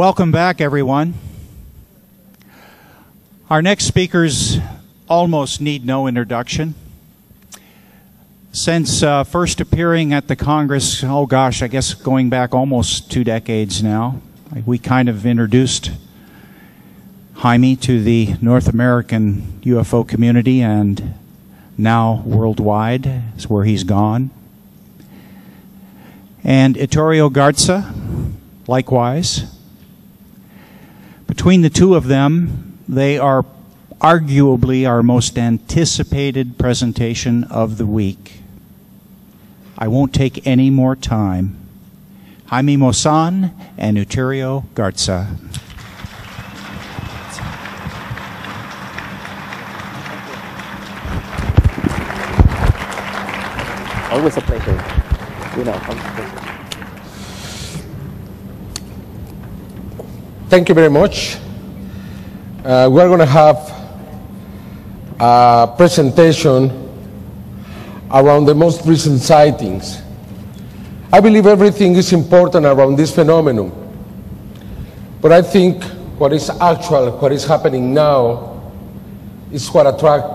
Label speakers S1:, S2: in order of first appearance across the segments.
S1: Welcome back, everyone. Our next speakers almost need no introduction. Since first appearing at the Congress, oh gosh, I guess going back almost 2 decades now, we kind of introduced Jaime to the North American UFO community, and now worldwide is where he's gone. And Yturria Garza, likewise. Between the two of them, they are arguably our most anticipated presentation of the week. I won't take any more time. Jaime Maussan and Yturria Garza.
S2: Always a pleasure. You know,
S3: Thank you very much. We're going to have a presentation around the most recent sightings. I believe everything is important around this phenomenon, but I think what is actual, what is happening now, is what attracts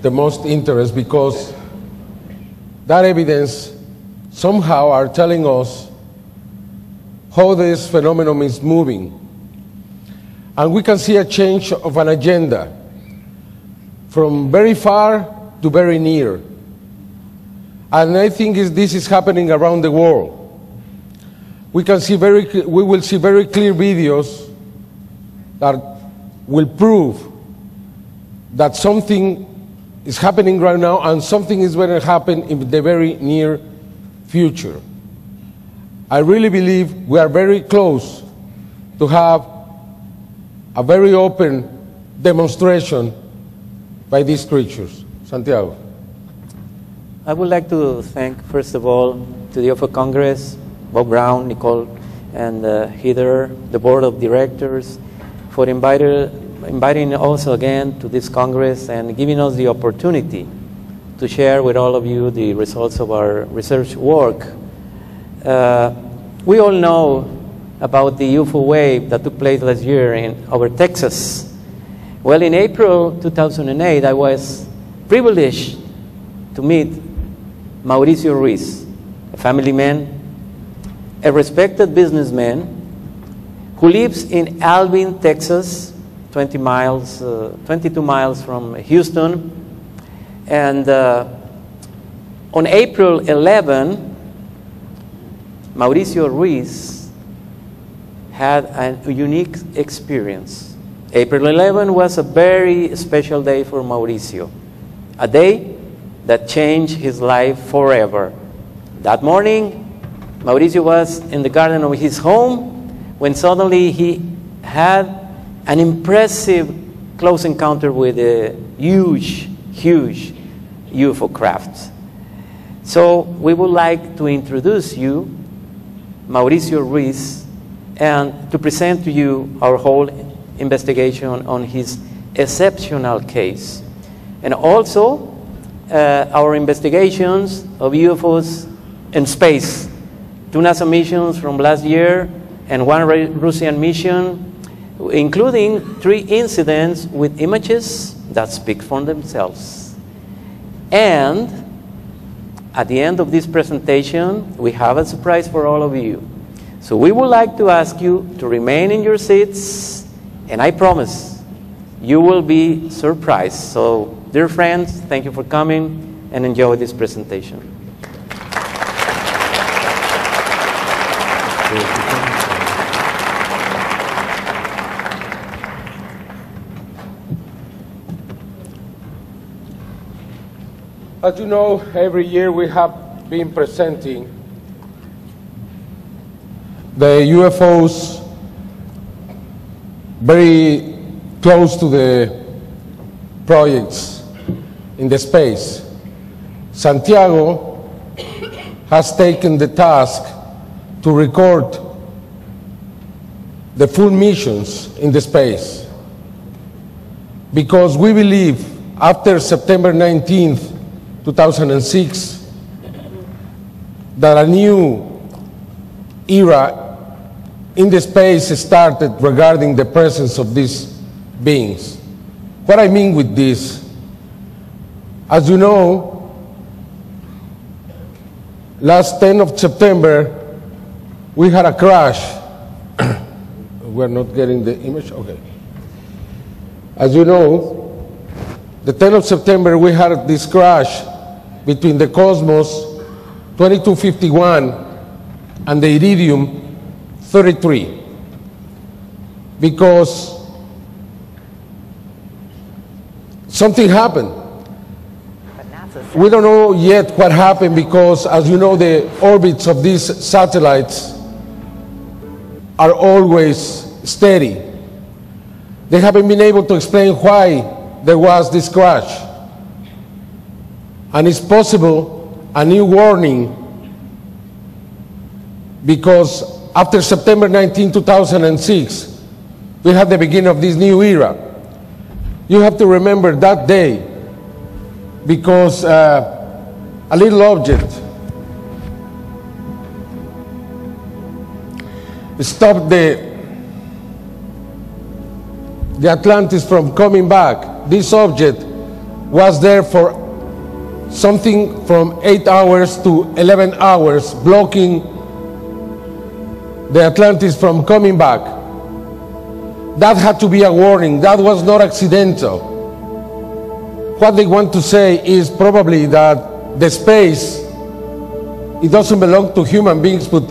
S3: the most interest, because that evidence somehow are telling us how this phenomenon is moving. And we can see a change of an agenda from very far to very near. And I think this is happening around the world. We will see very clear videos that will prove that something is happening right now and something is going to happen in the very near future. I really believe we are very close to have a very open demonstration by these creatures. Santiago.
S2: I would like to thank, first of all, to the UFO Congress, Bob Brown, Nicole, and Heather, the board of directors, for inviting us again to this Congress and giving us the opportunity to share with all of you the results of our research work. We all know about the UFO wave that took place last year over Texas. Well, in April 2008, I was privileged to meet Mauricio Ruiz, a family man, a respected businessman who lives in Alvin, Texas, 22 miles from Houston. And on April 11, Mauricio Ruiz had a unique experience. April 11 was a very special day for Mauricio, a day that changed his life forever. That morning, Mauricio was in the garden of his home when suddenly he had an impressive close encounter with a huge UFO craft. So we would like to introduce you Mauricio Ruiz and to present to you our whole investigation on his exceptional case, and also our investigations of UFOs in space, 2 NASA missions from last year and 1 Russian mission, including 3 incidents with images that speak for themselves. And at the end of this presentation, we have a surprise for all of you. So we would like to ask you to remain in your seats, and I promise you will be surprised. So, dear friends, thank you for coming and enjoy this presentation.
S3: As you know, every year we have been presenting the UFOs very close to the projects in the space. Santiago has taken the task to record the full missions in the space, because we believe after September 19th, 2006, that a new era in the space started regarding the presence of these beings. What I mean with this, as you know, last 10th of September, we had a crash. We're not getting the image? Okay. As you know, the 10th of September, we had this crash between the Cosmos 2251 and the Iridium 33, because something happened. We don't know yet what happened because, as you know, the orbits of these satellites are always steady. They haven't been able to explain why there was this crash. And it's possible a new warning, because after September 19, 2006, we had the beginning of this new era. You have to remember that day, because a little object stopped the Atlantis from coming back. This object was there for something from 8 hours to 11 hours, blocking the Atlantis from coming back. That had to be a warning. That was not accidental. What they want to say is probably that the space, it doesn't belong to human beings, but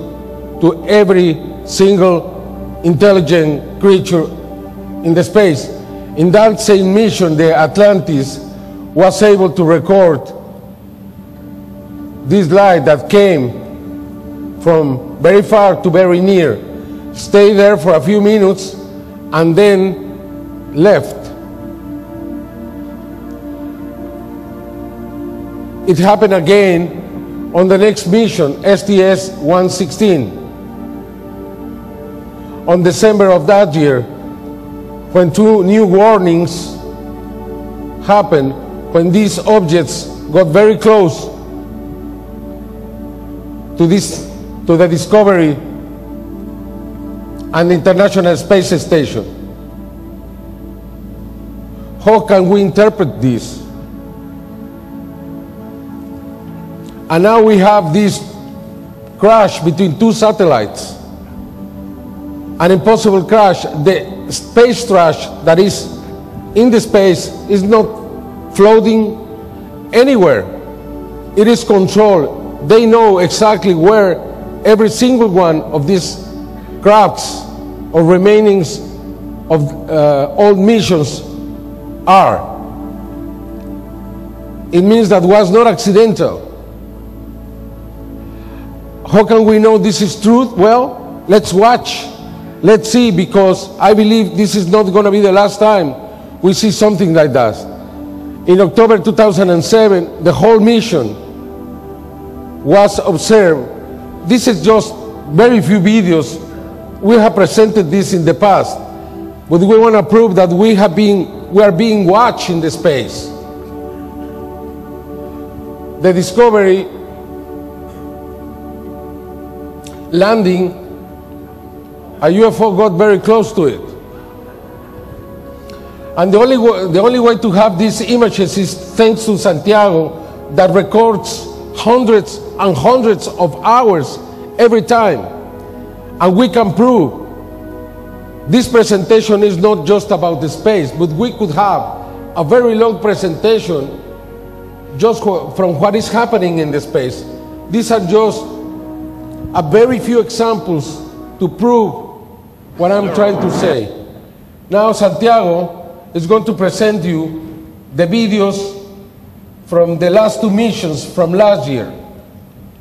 S3: to every single intelligent creature in the space. In that same mission, the Atlantis was able to record this light that came from very far to very near, stayed there for a few minutes, and then left. It happened again on the next mission, STS-116, on December of that year, when two new warnings happened, when these objects got very close to the Discovery and the International Space Station. How can we interpret this? And now we have this crash between two satellites, an impossible crash. The space trash that is in the space is not floating anywhere. It is controlled. They know exactly where every single one of these crafts or remainings of old missions are. It means that was not accidental. How can we know this is truth? Well, let's watch. Let's see, because I believe this is not going to be the last time we see something like that. In October 2007, the whole mission was observed. This is just very few videos. We have presented this in the past, but we want to prove that we are being watched in the space. The Discovery landing, a UFO got very close to it. And the only way to have these images is thanks to Santiago, that records hundreds and hundreds of hours every time. And we can prove this presentation is not just about the space, but we could have a very long presentation just from what is happening in the space. These are just a very few examples to prove what I'm trying to say. Now Santiago is going to present you the videos from the last two missions from last year.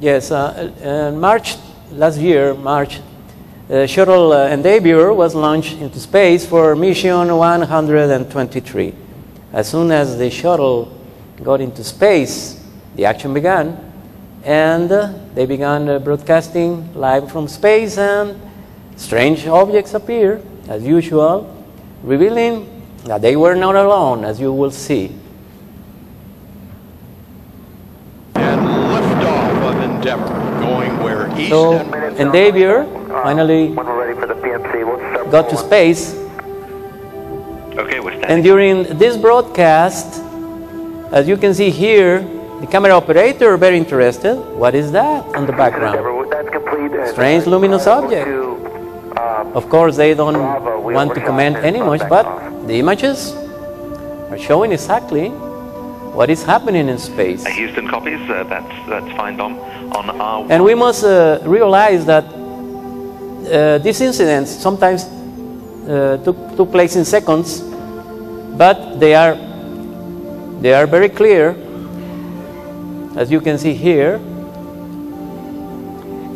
S2: Yes, in March last year, shuttle Endeavour was launched into space for mission 123. As soon as the shuttle got into space, the action began, and they began broadcasting live from space, and strange objects appeared, as usual, revealing that they were not alone, as you will see.
S4: And liftoff of Endeavour, going where east
S2: So
S4: and
S2: Endeavour finally got to space.
S5: Okay, we're standing.
S2: And during this broadcast, as you can see here, the camera operator very interested. What is that on the background? Strange luminous object. Of course, they don't want to comment any much, but the images are showing exactly what is happening in space.
S5: Houston copies. That's fine, Dom. On our
S2: and we must realize that these incidents sometimes took place in seconds, but they are very clear, as you can see here.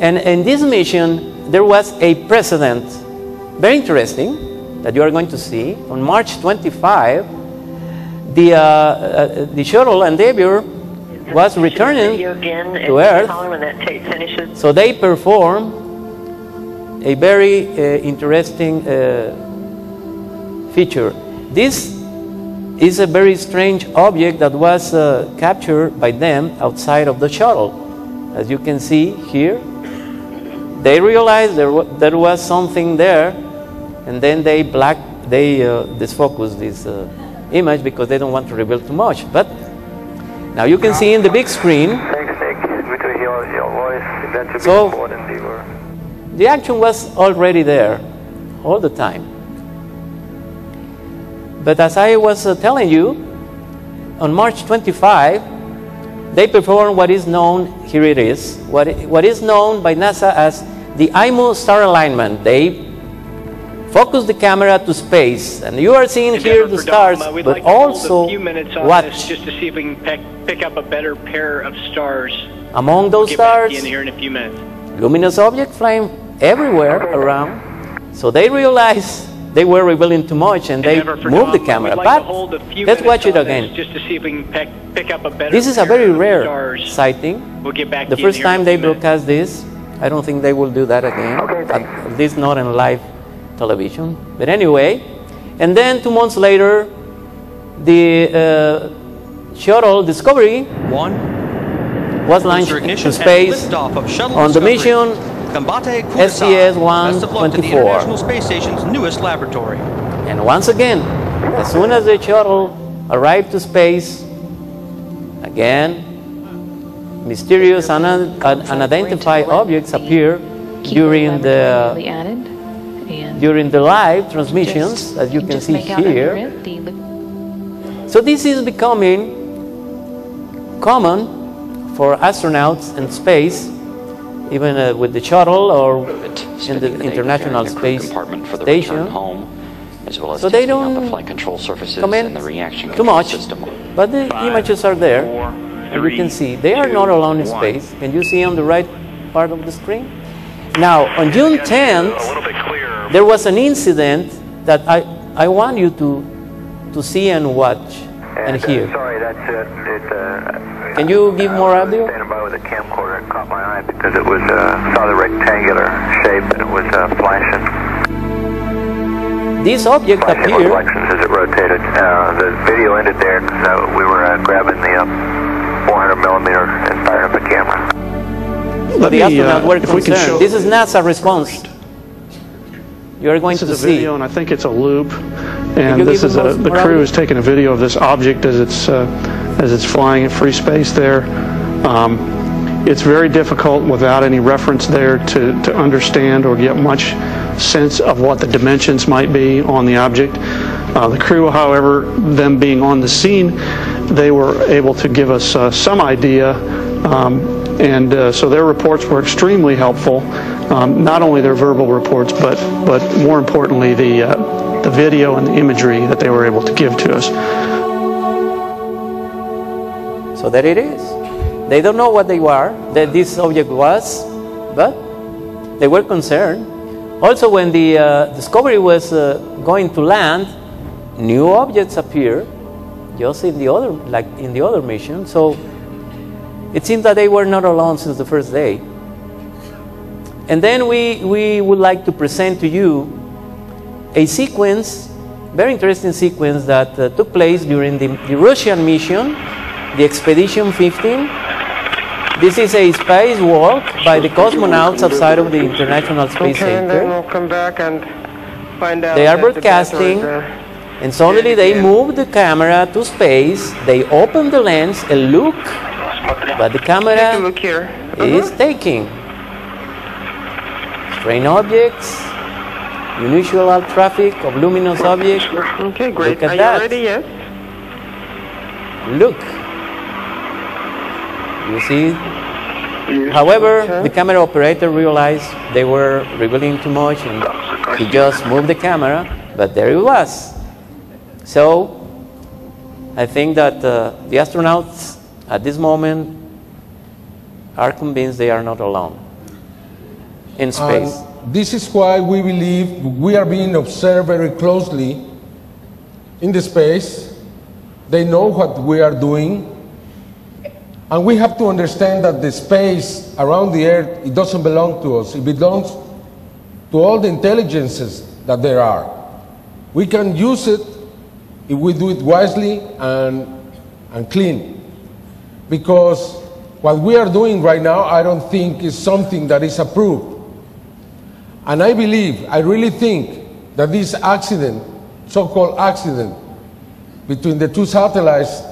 S2: And in this mission, there was a precedent, very interesting, that you are going to see. On March 25, the shuttle Endeavour was returning to Earth, so they performed a very interesting feature. This is a very strange object that was captured by them outside of the shuttle. As you can see here, they realized there was something there, and then they disfocused this image because they don't want to reveal too much. But now you can see in the big screen. So the action was already there all the time. But as I was telling you, on March 25, they performed what is known, here it is, what is known by NASA as the IMO star alignment. They focus the camera to space, and you are seeing here the stars, but also watch.
S6: Just to see if we can pick up a better pair of stars.
S2: Among those stars,
S6: in here in a few minutes.
S2: Luminous object flying everywhere around. So they realized they were revealing too much, and they moved the camera. But let's watch it again.
S6: Just to see if we can pick up a better
S2: this is a very rare sighting.
S6: We'll get back
S2: the first time they broadcast this, I don't think they will do that again. At least not in live television. But anyway, and then 2 months later, the shuttle Discovery was launched to space on the mission STS-124.
S7: Space Station's newest laboratory.
S2: And once again, as soon as the shuttle arrived to space, again, mysterious and unidentified objects appear during the live transmissions, as you can see here. So this is becoming common for astronauts in space, even with the shuttle or in the International Space Station. So they don't comment too much, but the images are there. As you can see, they are not alone in space. Can you see on the right part of the screen? Now, on June 10th, there was an incident that I want you to see and watch and hear.
S8: Sorry, that's it.
S2: Can you give more audio?
S8: Standing by with a camcorder, it caught my eye because it was saw the rectangular shape and it was flashing.
S2: This object appeared.
S8: Reflections as it rotated. The video ended there because we were grabbing the 400 millimeter and firing up the camera.
S2: So the astronauts were concerned. This is NASA response. You are going to see.
S9: This is a video, and I think it's a loop. And this is the crew is taking a video of this object as it's flying in free space there. It's very difficult without any reference there to understand or get much sense of what the dimensions might be on the object. The crew, however, them being on the scene, they were able to give us some idea, so their reports were extremely helpful. Not only their verbal reports, but more importantly, the video and the imagery that they were able to give to us.
S2: So there it is. They don't know what they were, that this object was, but they were concerned. Also, when the Discovery was going to land, new objects appeared, just in the other, like in the other mission. So it seems that they were not alone since the first day. And then we would like to present to you a sequence, very interesting sequence that took place during the Russian mission, the Expedition 15. This is a spacewalk by the cosmonauts outside of the International Space Center.
S10: And then we'll come back and find out.
S2: They are broadcasting, and suddenly they move the camera to space. They open the lens and look, but the camera is taking strange objects, unusual traffic of luminous objects.
S10: Okay, great.
S2: Look at
S10: are
S2: that.
S10: you ready? Yes.
S2: Look. You see? However, the camera operator realized they were revealing too much, and he just moved the camera, but there it was. So, I think that the astronauts at this moment are convinced they are not alone in space.
S3: This is why we believe we are being observed very closely in the space. They know what we are doing. And we have to understand that the space around the Earth, it doesn't belong to us. It belongs to all the intelligences that there are. We can use it if we do it wisely and clean. Because what we are doing right now, I don't think is something that is approved. And I believe, I really think that this accident, so-called accident, between the two satellites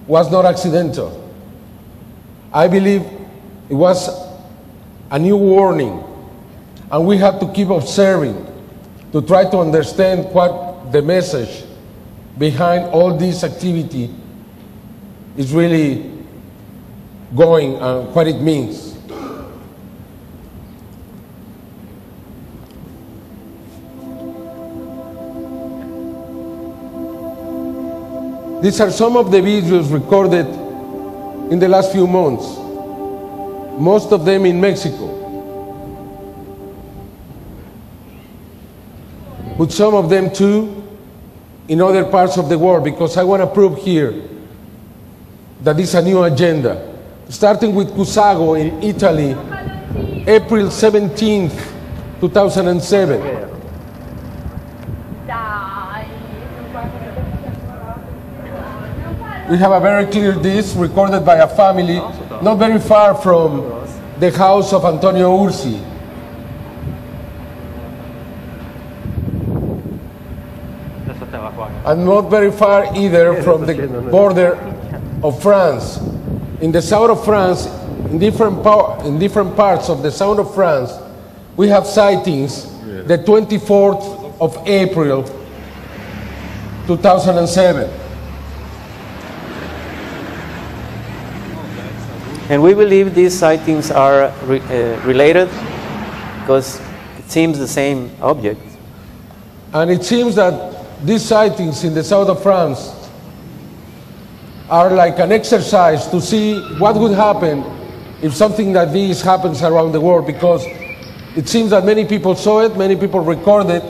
S3: was not accidental. I believe it was a new warning, and we have to keep observing to try to understand what the message behind all this activity is really going and what it means. These are some of the videos recorded in the last few months, most of them in Mexico, but some of them too in other parts of the world, because I want to prove here that this is a new agenda. Starting with Cusago in Italy, April 17th, 2007. We have a very clear disc recorded by a family not very far from the house of Antonio Ursi. And not very far either from the border of France. In the south of France, in different parts of the south of France, we have sightings the 24th of April, 2007.
S2: And we believe these sightings are related because it seems the same object.
S3: And it seems that these sightings in the south of France are like an exercise to see what would happen if something like this happens around the world, because it seems that many people saw it, many people recorded.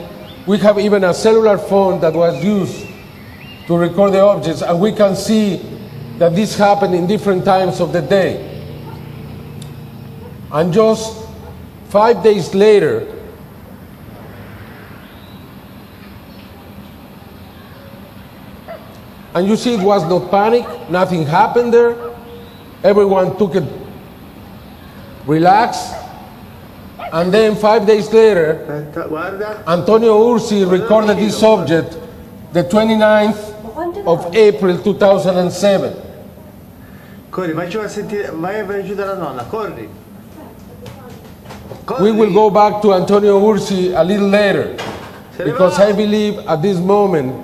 S3: We have even a cellular phone that was used to record the objects, and we can see that this happened in different times of the day. And just 5 days later, and you see it was no panic, nothing happened there. Everyone took it relaxed. And then 5 days later, Antonio Ursi recorded this object the 29th of April 2007.
S11: Corri, vai a aiutare la nonna, corri.
S3: We will go back to Antonio Ursi a little later, because I believe at this moment,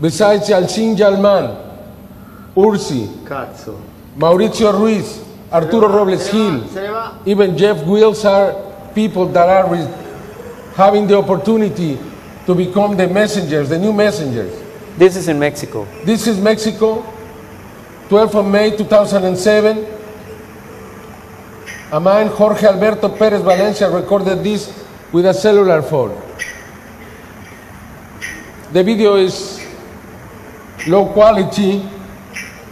S3: besides Alcin Yalman, Ursi, Mauricio Ruiz, Arturo Robles Gil, even Jeff Wills are people that are having the opportunity to become the messengers, the new messengers.
S2: This is in Mexico.
S3: This is Mexico, 12th of May 2007. A man, Jorge Alberto Perez Valencia, recorded this with a cellular phone. The video is low quality,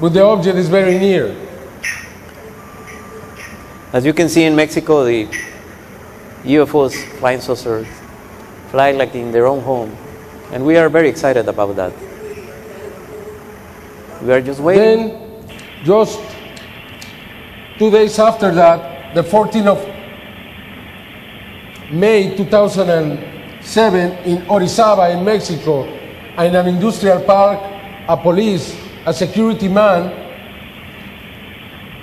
S3: but the object is very near.
S2: As you can see in Mexico, the UFOs, flying saucers, fly like in their own home. And we are very excited about that. We are just waiting.
S3: Then, just 2 days after that, the 14th of May 2007, in Orizaba in Mexico, in an industrial park, a police, a security man,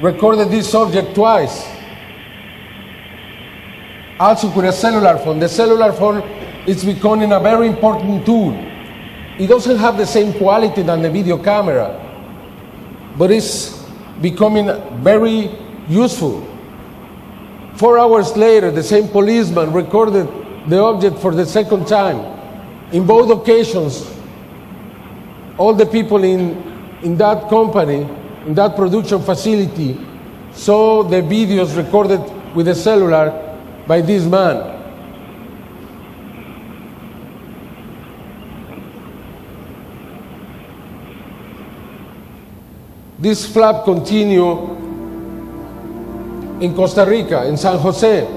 S3: recorded this subject twice. Also with a cellular phone. The cellular phone is becoming a very important tool. It doesn't have the same quality than the video camera, but it's becoming very useful. 4 hours later, the same policeman recorded the object for the second time. In both occasions, all the people in that company, in that production facility, saw the videos recorded with a cellular by this man. This flap continued in Costa Rica, in San Jose.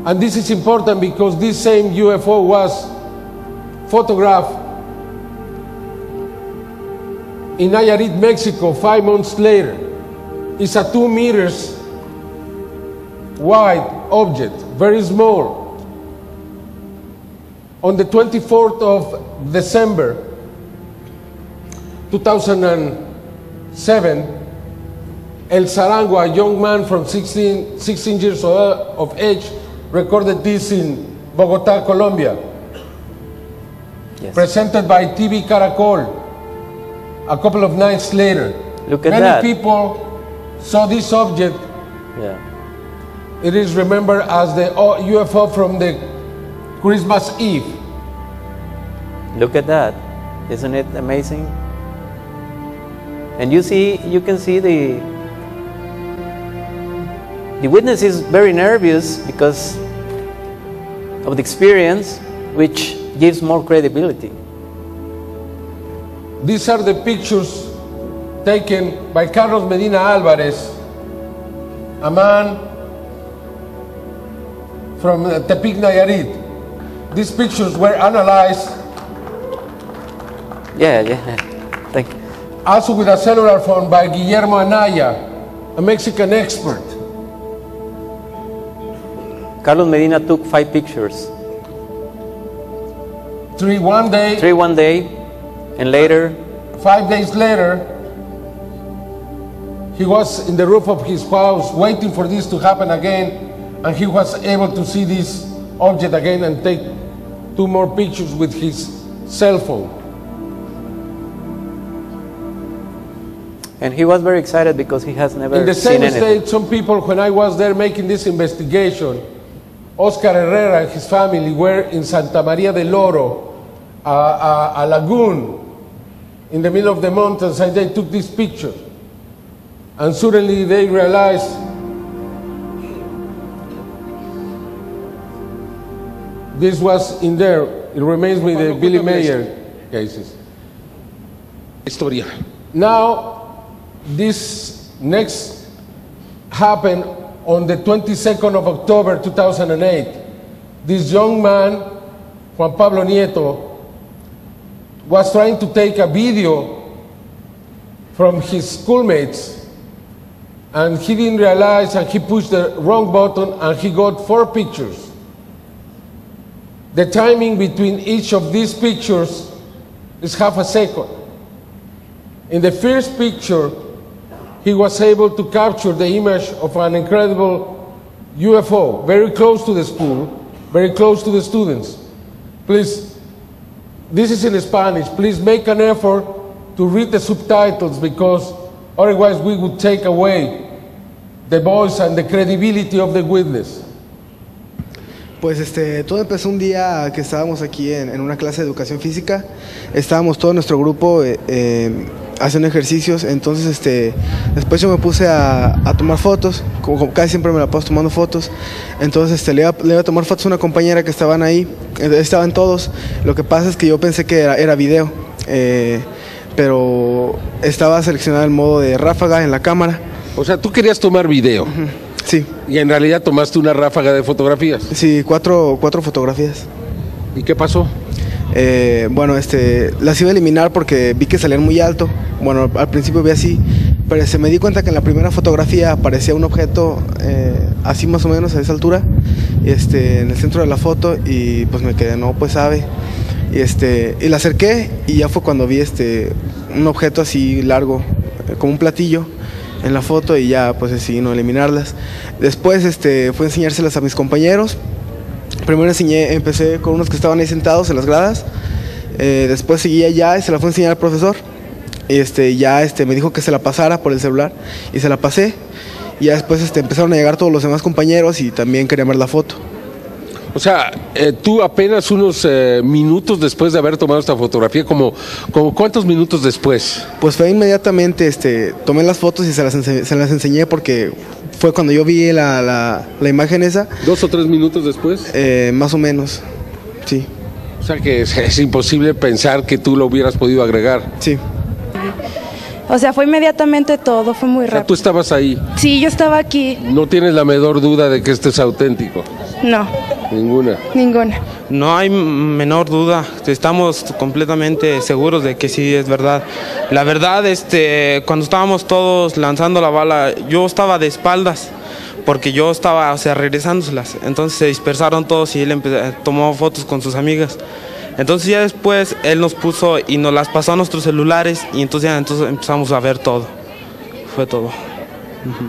S3: And this is important because this same UFO was photographed in Nayarit, Mexico, 5 months later. It's a 2 meters wide object, very small. On the 24th of December 2007, El Sarango, a young man from 16 years of age, recorded this in Bogotá, Colombia.
S2: Yes.
S3: Presented by TV Caracol a couple of nights later.
S2: Look at that.
S3: Many people saw this object.
S2: Yeah.
S3: It is remembered as the UFO from the Christmas Eve.
S2: Look at that. Isn't it amazing? And you can see the witness is very nervous because of the experience, which gives more credibility.
S3: These are the pictures taken by Carlos Medina Alvarez, a man from Tepic, Nayarit. These pictures were analyzed.
S2: Yeah. Thank you.
S3: Also with a cellular phone by Guillermo Anaya, a Mexican expert.
S2: Carlos Medina took 5 pictures.
S3: 3 one day.
S2: 3 one day, and later.
S3: 5 days later, he was in the roof of his house waiting for this to happen again, and he was able to see this object again and take 2 more pictures with his cell phone.
S2: And he was very excited because he has never
S3: in the
S2: seen
S3: same
S2: anything.
S3: state, some people, when I was there making this investigation, Oscar Herrera and his family were in Santa Maria del Oro, a lagoon in the middle of the mountains, and they took this picture. And suddenly they realized this was in there. It reminds me of the Billy Mayer cases.
S12: Historia.
S3: Now, this next happened on the 22nd of October 2008. This young man, Juan Pablo Nieto, was trying to take a video from his schoolmates, and he didn't realize, and he pushed the wrong button, and he got 4 pictures. The timing between each of these pictures is half a second. In the first picture, he was able to capture the image of an incredible UFO, very close to the school, very close to the students. Please, this is in Spanish. Please make an effort to read the subtitles, because otherwise we would take away the voice and the credibility of the witness.
S13: Pues todo empezó un día que estábamos aquí en una clase de educación física. Estábamos todo nuestro grupo haciendo ejercicios. Entonces después yo me puse a tomar fotos, como casi siempre me la paso tomando fotos. Entonces le iba a tomar fotos a una compañera que estaban ahí, estaban todos. Lo que pasa es que yo pensé que era video, pero estaba seleccionado el modo de ráfaga en la cámara.
S12: O sea, tú querías tomar video.
S13: Sí.
S12: Y en realidad tomaste una ráfaga de fotografías.
S13: Sí, cuatro fotografías.
S12: ¿Y qué pasó?
S13: Bueno, las iba a eliminar porque vi que salían muy alto. Bueno, al principio vi así, pero me di cuenta que en la primera fotografía aparecía un objeto así más o menos a esa altura, en el centro de la foto, y pues me quedé, no, pues ave. Y la acerqué y ya fue cuando vi un objeto así largo, como un platillo en la foto, y ya pues decidí no eliminarlas. Después fue a enseñárselas a mis compañeros. Primero empecé con unos que estaban ahí sentados en las gradas, después seguí allá y se la fue a enseñar al profesor. Me dijo que se la pasara por el celular y se la pasé, y ya después empezaron a llegar todos los demás compañeros y también querían ver la foto.
S12: O sea, tú apenas unos minutos después de haber tomado esta fotografía, como ¿cuántos minutos después?
S13: Pues fue inmediatamente, tomé las fotos y se las enseñé, porque fue cuando yo vi la imagen esa.
S12: ¿2 o 3 minutos después?
S13: Más o menos, sí.
S12: O sea que es imposible pensar que tú lo hubieras podido agregar.
S13: Sí.
S14: O sea, fue inmediatamente todo, fue muy rápido.
S12: ¿Tú estabas ahí?
S14: Sí, yo estaba aquí.
S12: ¿No tienes la menor duda de que esto es auténtico?
S14: No.
S12: ¿Ninguna?
S14: Ninguna.
S15: No hay menor duda, estamos completamente seguros de que sí es verdad. La verdad, cuando estábamos todos lanzando la bala, yo estaba de espaldas, porque yo estaba, regresándoselas. Entonces se dispersaron todos y él tomó fotos con sus amigas. Entonces ya después él nos puso y nos las pasó a nuestros celulares, y entonces empezamos a ver todo. Fue todo.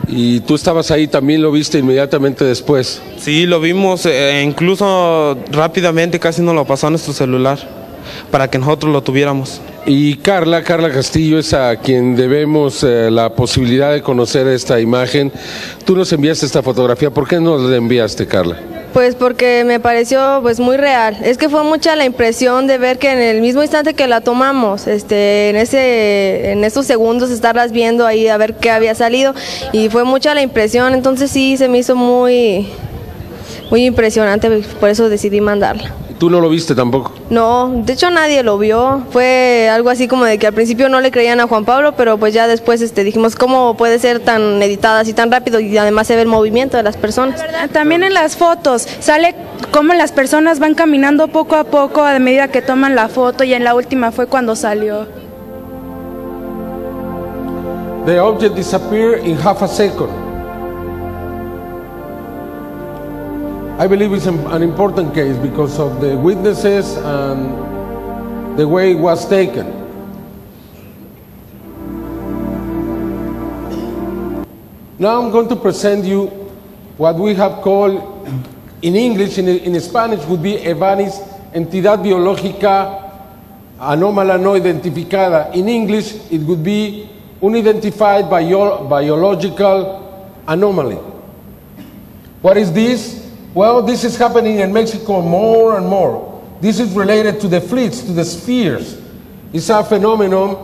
S12: ¿Y tú estabas ahí, también lo viste inmediatamente después?
S15: Sí, lo vimos, incluso rápidamente casi nos lo pasó a nuestro celular, para que nosotros lo tuviéramos.
S12: Y Carla Castillo es a quien debemos la posibilidad de conocer esta imagen. Tú nos enviaste esta fotografía, ¿por qué nos la enviaste, Carla?
S16: Pues porque me pareció pues muy real. Es que fue mucha la impresión de ver que en el mismo instante que la tomamos, en esos segundos estarlas viendo ahí a ver qué había salido, y fue mucha la impresión. Entonces sí se me hizo muy impresionante, por eso decidí mandarla.
S12: ¿Tú no lo viste tampoco?
S16: No, de hecho nadie lo vio. Fue algo así como de que al principio no le creían a Juan Pablo, pero pues ya después dijimos, ¿cómo puede ser tan editada así tan rápido? Y además se ve el movimiento de las personas.
S14: También en las fotos sale cómo las personas van caminando poco a poco a medida que toman la foto, y en la última fue cuando salió.
S3: The object disappeared in half a second. I believe it's an important case because of the witnesses and the way it was taken. Now I'm going to present you what we have called in English, in Spanish would be EVANIS, entidad biológica anómala no identificada. In English it would be unidentified biological anomaly. What is this? Well, this is happening in Mexico more and more. This is related to the fleets, to the spheres. It's a phenomenon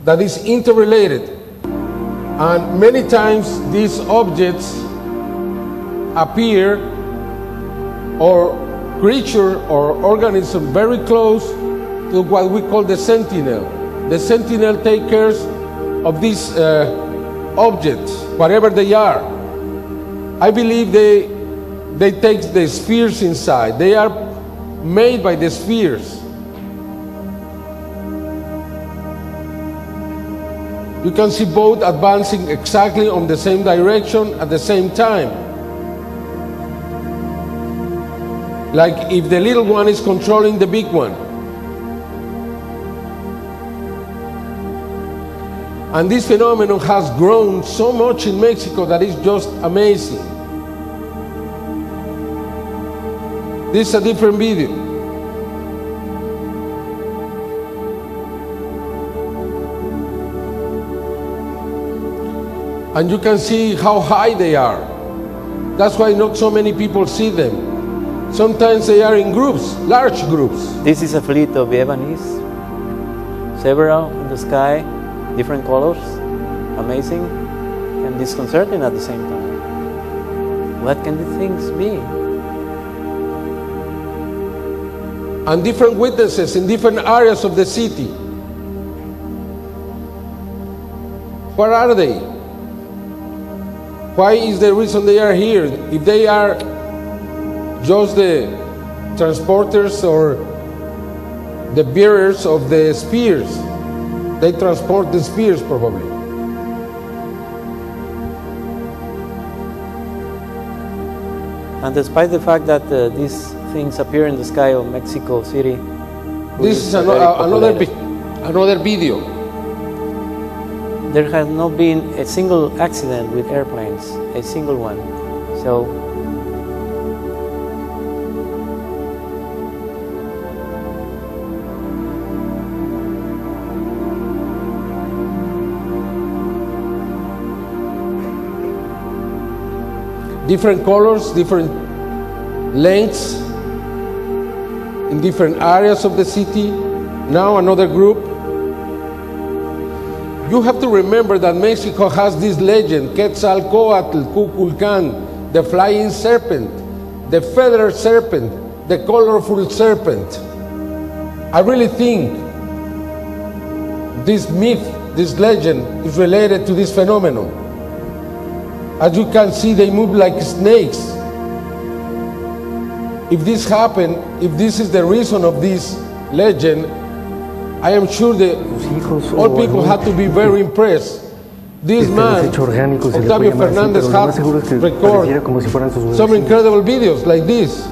S3: that is interrelated. And many times these objects appear, or creature or organism very close to what we call the sentinel. The sentinel takes care of these objects, whatever they are. I believe they take the spheres inside. They are made by the spheres. You can see both advancing exactly on the same direction at the same time. Like if the little one is controlling the big one. And this phenomenon has grown so much in Mexico that it's just amazing. This is a different video. And you can see how high they are. That's why not so many people see them. Sometimes they are in groups, large groups.
S2: This is a fleet of Evanis, several in the sky, different colors, amazing and disconcerting at the same time. What can these things be?
S3: And different witnesses in different areas of the city. Where are they? Why is the reason they are here? If they are just the transporters or the bearers of the spears, they transport the spears probably.
S2: And despite the fact that these things appear in the sky of Mexico City,
S12: this is another video.
S2: There has not been a single accident with airplanes, a single one. So
S3: different colors, different lengths, in different areas of the city. Now another group. You have to remember that Mexico has this legend, Quetzalcoatl, Kukulkan, the flying serpent, the feathered serpent, the colorful serpent. I really think this myth, this legend is related to this phenomenon. As you can see, they move like snakes. If this happened, if this is the reason of this legend, I am sure that all people have to be very impressed. This man, Octavio Fernandez, has recorded some incredible videos like this.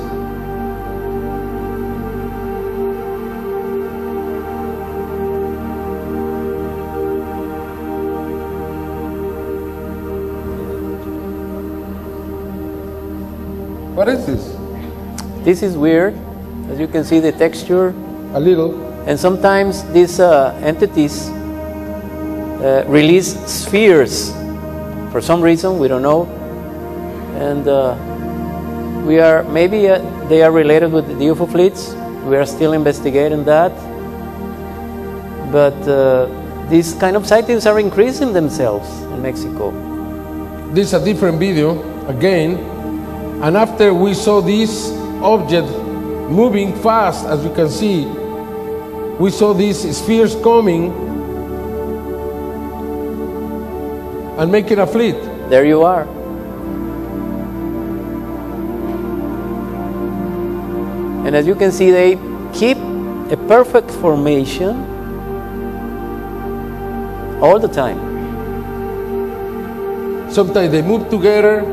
S3: What is this?
S2: this is weird. As you can see, the texture.
S3: A little.
S2: And sometimes these entities release spheres for some reason, we don't know. And we are, maybe they are related with the UFO fleets. We are still investigating that. But these kind of sightings are increasing themselves in Mexico.
S3: This is a different video, again. And after we saw this object moving fast, as you can see, we saw these spheres coming and making a fleet.
S2: There you are. And as you can see, they keep a perfect formation all the time.
S3: Sometimes they move together,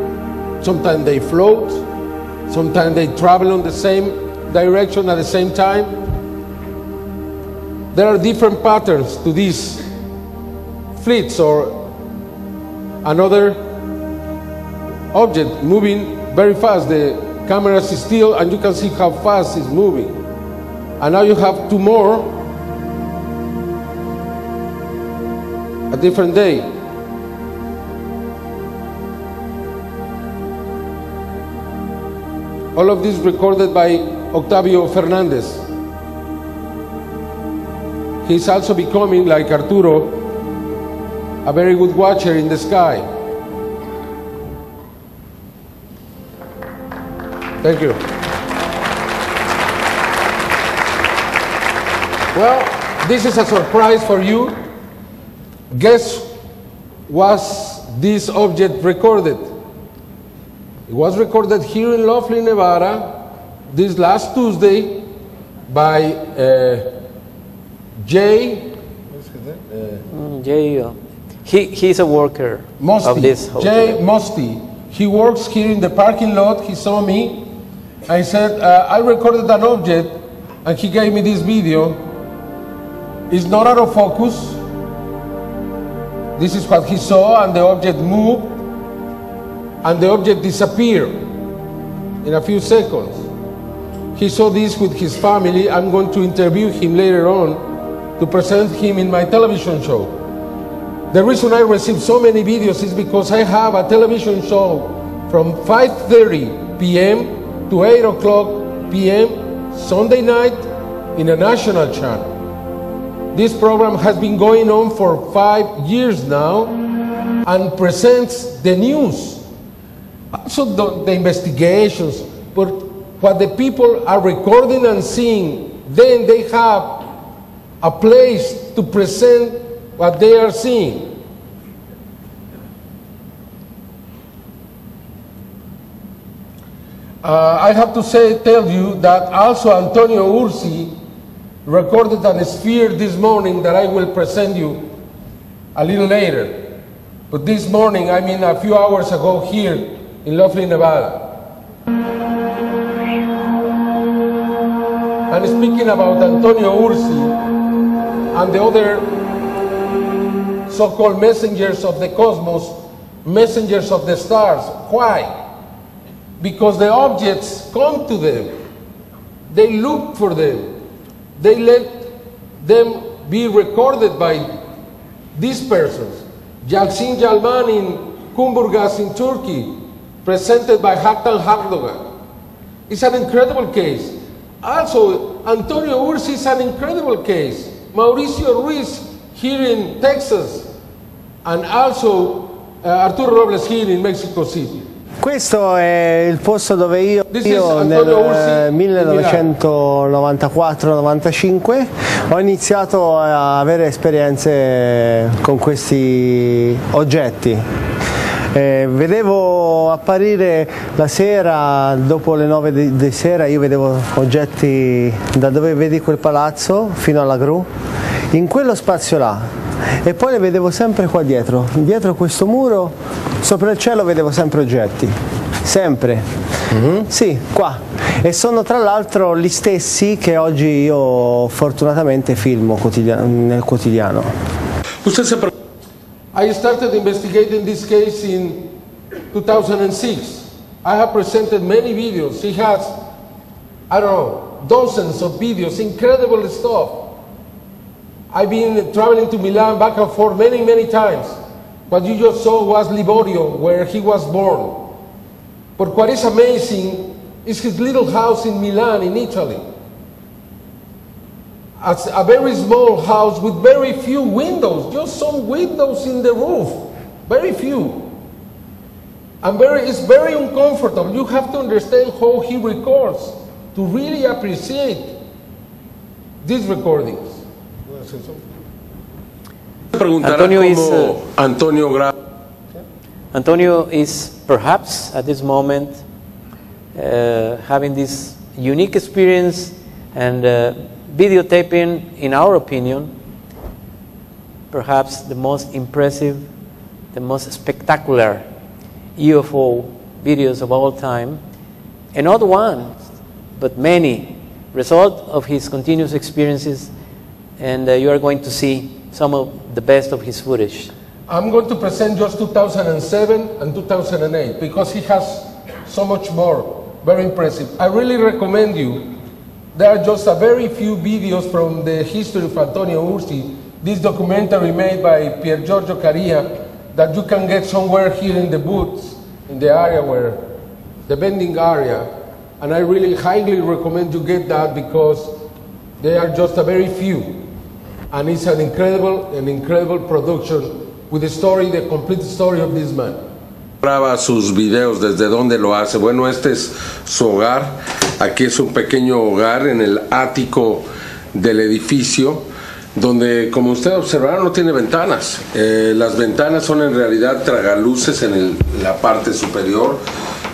S3: sometimes they float, sometimes they travel in the same direction at the same time. There are different patterns to these fleets or another object moving very fast. The camera is still and you can see how fast it's moving. And now you have two more, a different day. All of this recorded by Octavio Fernandez. He's also becoming, like Arturo, a very good watcher in the sky. Thank you. Well, this is a surprise for you. Guess was this object recorded? It was recorded here in Laughlin, Nevada, this last Tuesday by Jay.
S2: Jay, he's a worker of this hotel.
S3: Jay Musty. He works here in the parking lot. He saw me. I said, I recorded an object, and he gave me this video. It's not out of focus. This is what he saw, and the object moved, and the object disappeared in a few seconds. He saw this with his family. I'm going to interview him later on to present him in my television show. The reason I received so many videos is because I have a television show from 5:30 p.m. to 8 o'clock p.m. Sunday night in a national channel. This program has been going on for 5 years now and presents the news, also the investigations, but what the people are recording and seeing, then they have a place to present what they are seeing. I have to tell you that also Antonio Ursi recorded a sphere this morning that I will present you a little later. But this morning, I mean a few hours ago here in Laughlin, Nevada. and speaking about Antonio Ursi and the other so-called messengers of the cosmos, messengers of the stars. Why? Because the objects come to them. They look for them. They let them be recorded by these persons. Yalçın Yalman in Kumburgaz in Turkey, presented by Haktan Hakdogan. It's an incredible case. Also, Antonio Ursi is an incredible case. Mauricio Ruiz here in Texas, and also Arturo Robles here in Mexico City.
S17: Questo è il posto dove io nel 1994-95 ho iniziato a avere esperienze con questi oggetti. Vedevo apparire la sera, dopo le 9 di sera, io vedevo oggetti da dove vedi quel palazzo fino alla gru, in quello spazio là, e poi le vedevo sempre qua dietro questo muro, sopra il cielo vedevo sempre oggetti, sempre, sì, qua, e sono tra l'altro gli stessi che oggi io fortunatamente filmo nel quotidiano.
S3: I started investigating this case in 2006. I have presented many videos. He has, I don't know, dozens of videos, incredible stuff. I've been traveling to Milan back and forth many, many times. What you just saw was Liborio, where he was born. But what is amazing is his little house in Milan, in Italy. It's a very small house with very few windows, just some windows in the roof, very few. And it's very uncomfortable. You have to understand how he records to really appreciate these recordings.
S2: Antonio is perhaps at this moment having this unique experience and videotaping, in our opinion, perhaps the most impressive, the most spectacular UFO videos of all time, and not one, but many, result of his continuous experiences, and you are going to see some of the best of his footage.
S3: I'm going to present just 2007 and 2008 because he has so much more, very impressive. I really recommend you. There are just a very few videos from the history of Antonio Ursi, this documentary made by Pier Giorgio Caria that you can get somewhere here in the booths, in the area where, the vending area, and I really highly recommend you get that because they are just a very few, and it's an incredible production with the story, the complete story of this man.
S12: Graba sus videos, desde dónde lo hace. Bueno, este es su hogar. Aquí es un pequeño hogar en el ático del edificio, donde, como usted observará, no tiene ventanas. Las ventanas son en realidad tragaluces en la parte superior,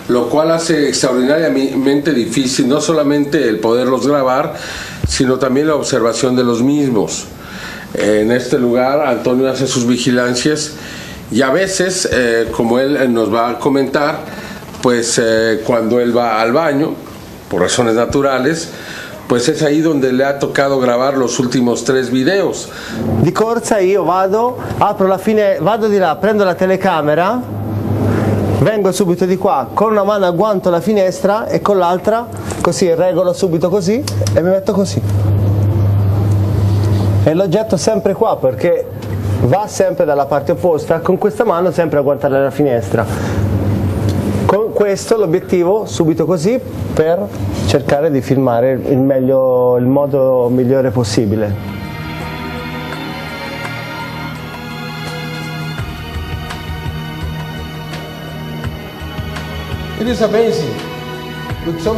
S12: lo cual hace extraordinariamente difícil no solamente el poderlos grabar, sino también la observación de los mismos. En este lugar Antonio hace sus vigilancias y a veces, como él nos va a comentar, pues cuando él va al baño, por razones naturales, pues es ahí donde le ha tocado grabar los últimos 3 videos.
S17: Di corsa io vado, apro la vado di là, prendo la telecamera, vengo subito di qua, con una mano agguanto la finestra e con l'altra così regolo subito così e mi metto così. E l'oggetto sempre qua perché va sempre dalla parte opposta, con questa mano sempre a guardare la finestra. Con questo l'obiettivo subito così per cercare di filmare il modo migliore possibile.
S3: It is amazing with so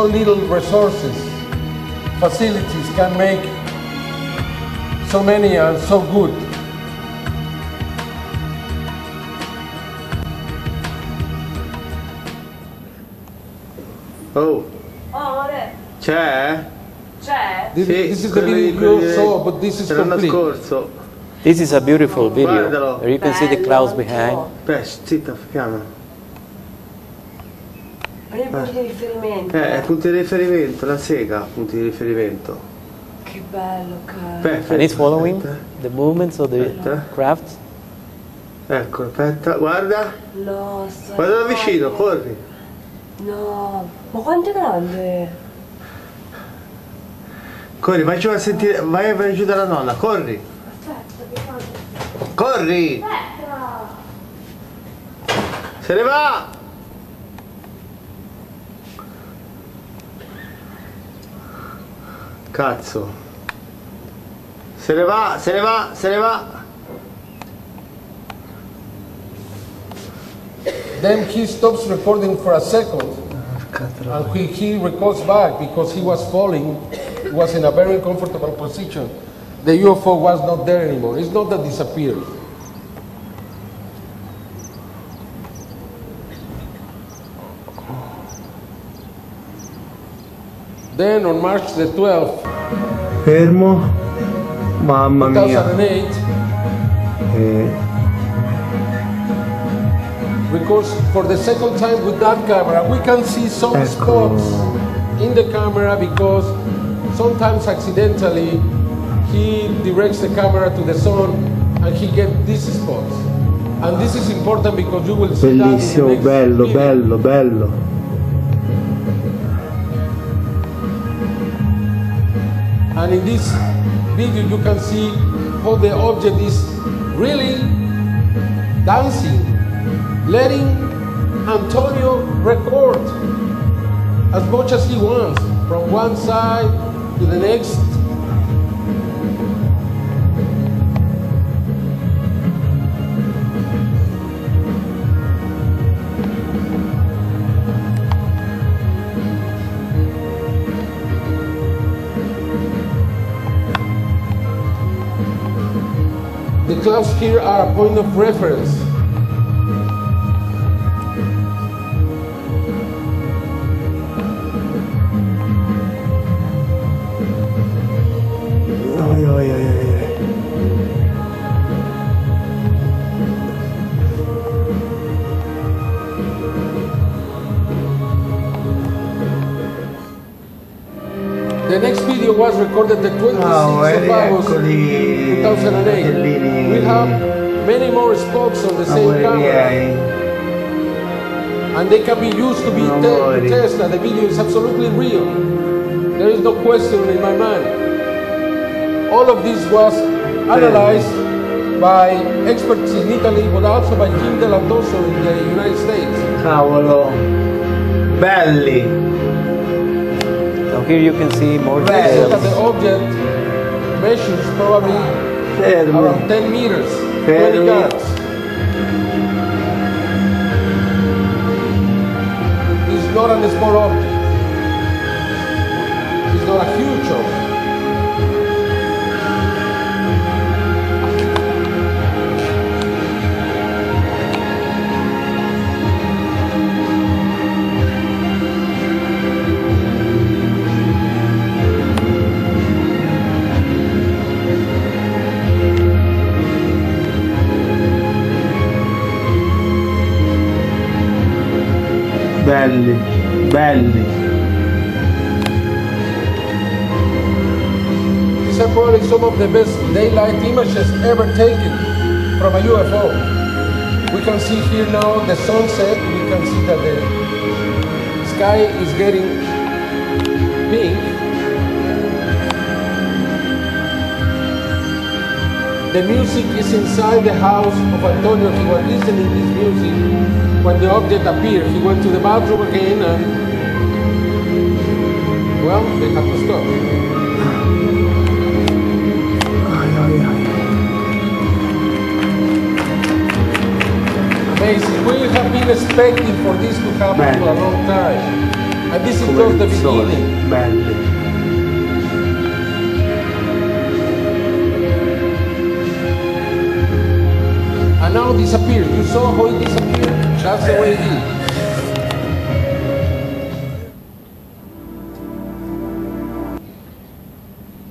S3: little resources, facilities can make so many and so good.
S17: Oh.
S3: C'è?
S17: C'è?
S3: This is the video you saw, but this is complete.
S17: Scorso.
S2: This is a beautiful video.
S17: Guardalo.
S2: There you can see the clouds behind.
S17: Zitta, fiamma.
S18: Prendi punti di riferimento.
S17: Punti di riferimento, la sega, punti di riferimento.
S18: Che bello, caro.
S17: Perfetto.
S2: And it's following the movements of the craft.
S17: Ecco, aspetta, guarda.
S18: No, sto.
S17: Guarda da vicino, corri.
S18: No, ma quanto è grande?
S17: Corri, vai giù a sentire, vai giù dalla nonna, corri.
S18: Aspetta, che faccio?
S17: Corri!
S18: Aspetta!
S17: Se ne va! Cazzo. Se ne va, se ne va, se ne va.
S3: Then he stops recording for a second, and he records back because he was falling. He was in a very uncomfortable position. The UFO was not there anymore. It's not that it disappeared. Then on March the 12th,
S17: Fermo. Mamma mia.
S3: 2008, records for the second time with that camera. We can see some spots in the camera because sometimes accidentally he directs the camera to the sun and he gets these spots. And this is important because you will see
S17: bellissimo,
S3: that in the next
S17: bello,
S3: video.
S17: bello, bello.
S3: And in this video you can see how the object is really dancing, letting Antonio record as much as he wants, from one side to the next. The clouds here are a point of reference.
S17: Ai, ai, ai, ai.
S3: The next video was recorded the 26th of August 2008. We have many more spots on the same camera. And they can be used to be to test that the video is absolutely real. There is no question in my mind. All of this was analyzed by experts in Italy, but also by Jim Delatoso in the United States.
S17: Cavolo, belli.
S2: So here you can see more
S3: That
S2: details.
S3: the object measures probably around 10 meters, 20 yards. It's not a small object. It's not a huge object.
S17: Belli, belli.
S3: These are probably some of the best daylight images ever taken from a UFO. We can see here now the sunset. We can see that the sky is getting pink. The music is inside the house of Antonio. He was listening to this music when the object appeared. He went to the bathroom again and, well, they had to stop. Amazing. We have been expecting for this to happen for a long time. And this is just the beginning.
S17: Belli.
S3: And now disappeared. You saw how it disappeared. That's the way it is.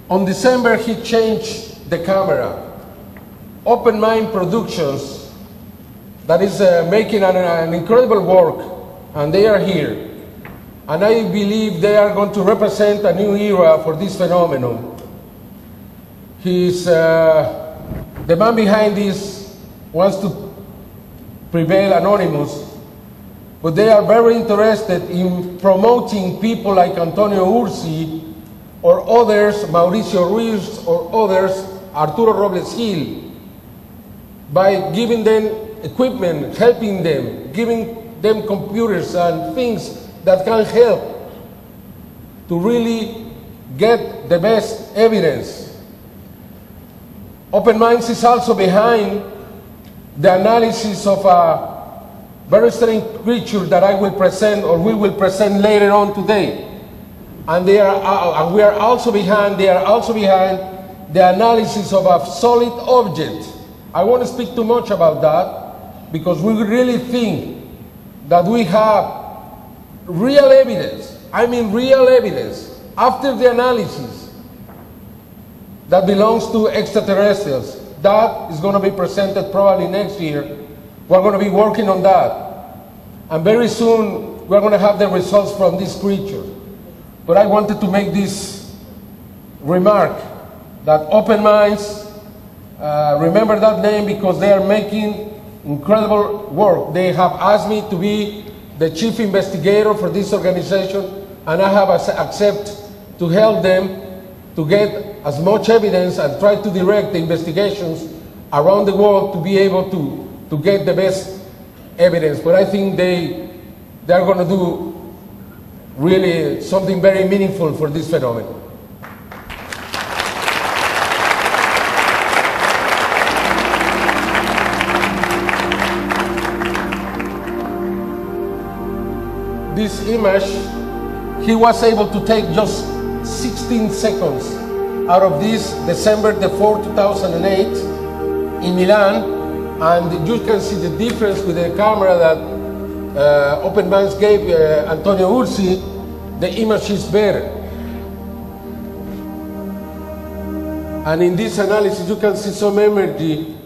S3: On December, he changed the camera. Open Mind Productions, that is making an incredible work, and they are here. and I believe they are going to represent a new era for this phenomenon. The man behind this wants to prevail anonymous, but they are very interested in promoting people like Antonio Ursi or others, Mauricio Ruiz or others, Arturo Robles Gil, by giving them equipment, helping them, giving them computers and things that can help to really get the best evidence. Open Minds is also behind the analysis of a very strange creature that I will present, or we will present later on today. And we are also behind the analysis of a solid object. I won't speak too much about that because we really think that we have real evidence, I mean real evidence, after the analysis that belongs to extraterrestrials. That is going to be presented probably next year. We're going to be working on that. And very soon we're going to have the results from this creature. But I wanted to make this remark that Open Minds, remember that name because they are making incredible work. They have asked me to be the chief investigator for this organization, and I have accepted to help them to get as much evidence and try to direct the investigations around the world to be able to get the best evidence. But I think they are going to do really something very meaningful for this phenomenon. This image, he was able to take just 16 seconds out of this December the 4th, 2008 in Milan, and you can see the difference with the camera that Open Minds gave Antonio Ursi. The image is better. And in this analysis you can see some energy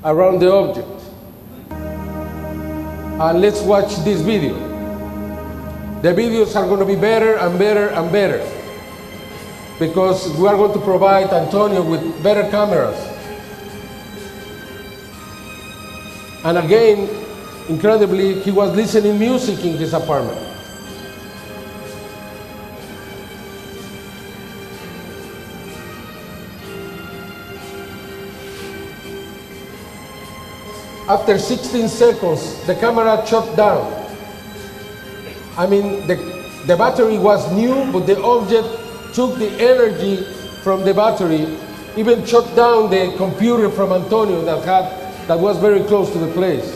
S3: around the object. And let's watch this video. The videos are going to be better and better and better because we are going to provide Antonio with better cameras. And again, incredibly, he was listening music in his apartment. After 16 seconds, the camera shut down. I mean, the battery was new, but the object took the energy from the battery, even shut down the computer from Antonio that was very close to the place.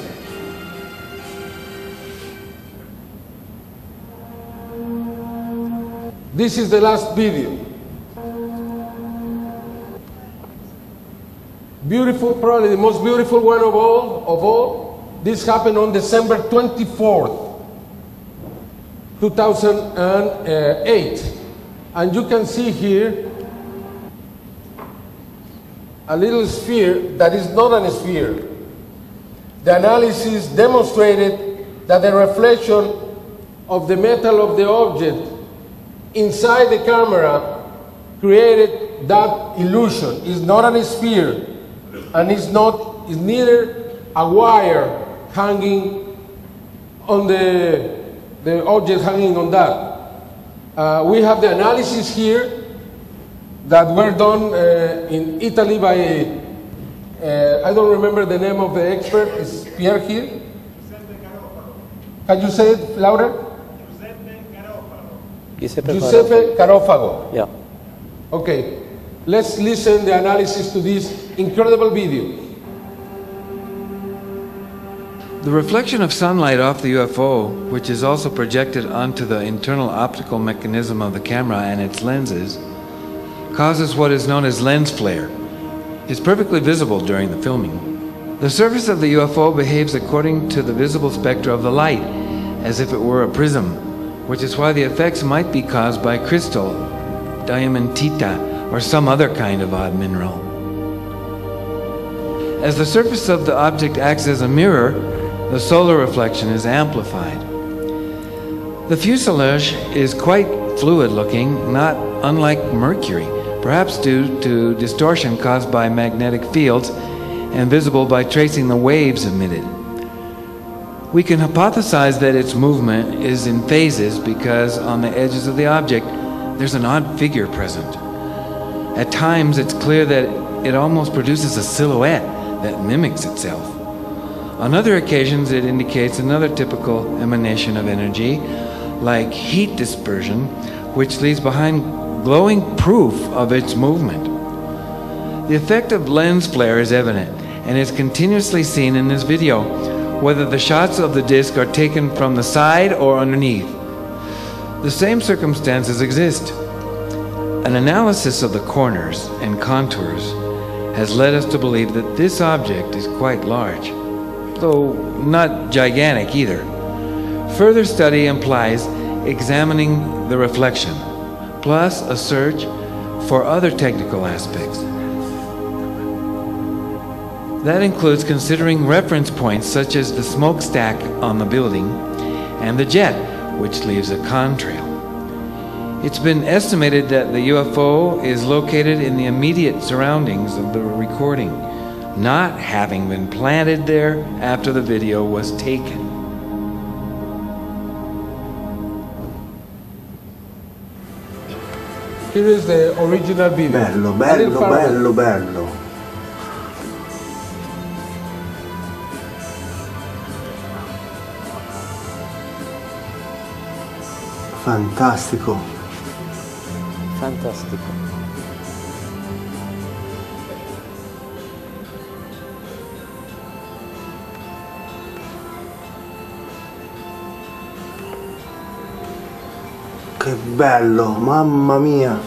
S3: This is the last video. Beautiful, probably the most beautiful one of all. This happened on December 24th, 2008. And you can see here a little sphere that is not a sphere. The analysis demonstrated that the reflection of the metal of the object inside the camera created that illusion. It's not a sphere, and it's neither a wire hanging on the object hanging on that. We have the analysis here that were done in Italy by, I don't remember the name of the expert. Is Pierre here? Can you say it louder? Giuseppe Carofago.
S2: Yeah.
S3: Okay. Let's listen the analysis to this incredible video.
S19: The reflection of sunlight off the UFO, which is also projected onto the internal optical mechanism of the camera and its lenses, causes what is known as lens flare. It's perfectly visible during the filming. The surface of the UFO behaves according to the visible spectra of the light, as if it were a prism, which is why the effects might be caused by crystal, diamantita, or some other kind of odd mineral. As the surface of the object acts as a mirror, the solar reflection is amplified. The fuselage is quite fluid looking, not unlike Mercury, perhaps due to distortion caused by magnetic fields and visible by tracing the waves emitted. We can hypothesize that its movement is in phases because on the edges of the object there's an odd figure present. At times it's clear that it almost produces a silhouette that mimics itself. On other occasions it indicates another typical emanation of energy, like heat dispersion, which leaves behind glowing proof of its movement. The effect of lens flare is evident and is continuously seen in this video, whether the shots of the disc are taken from the side or underneath. The same circumstances exist. An analysis of the corners and contours has led us to believe that this object is quite large, though not gigantic either. Further study implies examining the reflection, plus a search for other technical aspects. That includes considering reference points such as the smokestack on the building and the jet, which leaves a contrail. It's been estimated that the UFO is located in the immediate surroundings of the recording, not having been planted there after the video was taken.
S3: Here is the original video.
S17: Bello, bello, bello, bello. Fantastico.
S2: Fantastico.
S17: Che bello, mamma mia.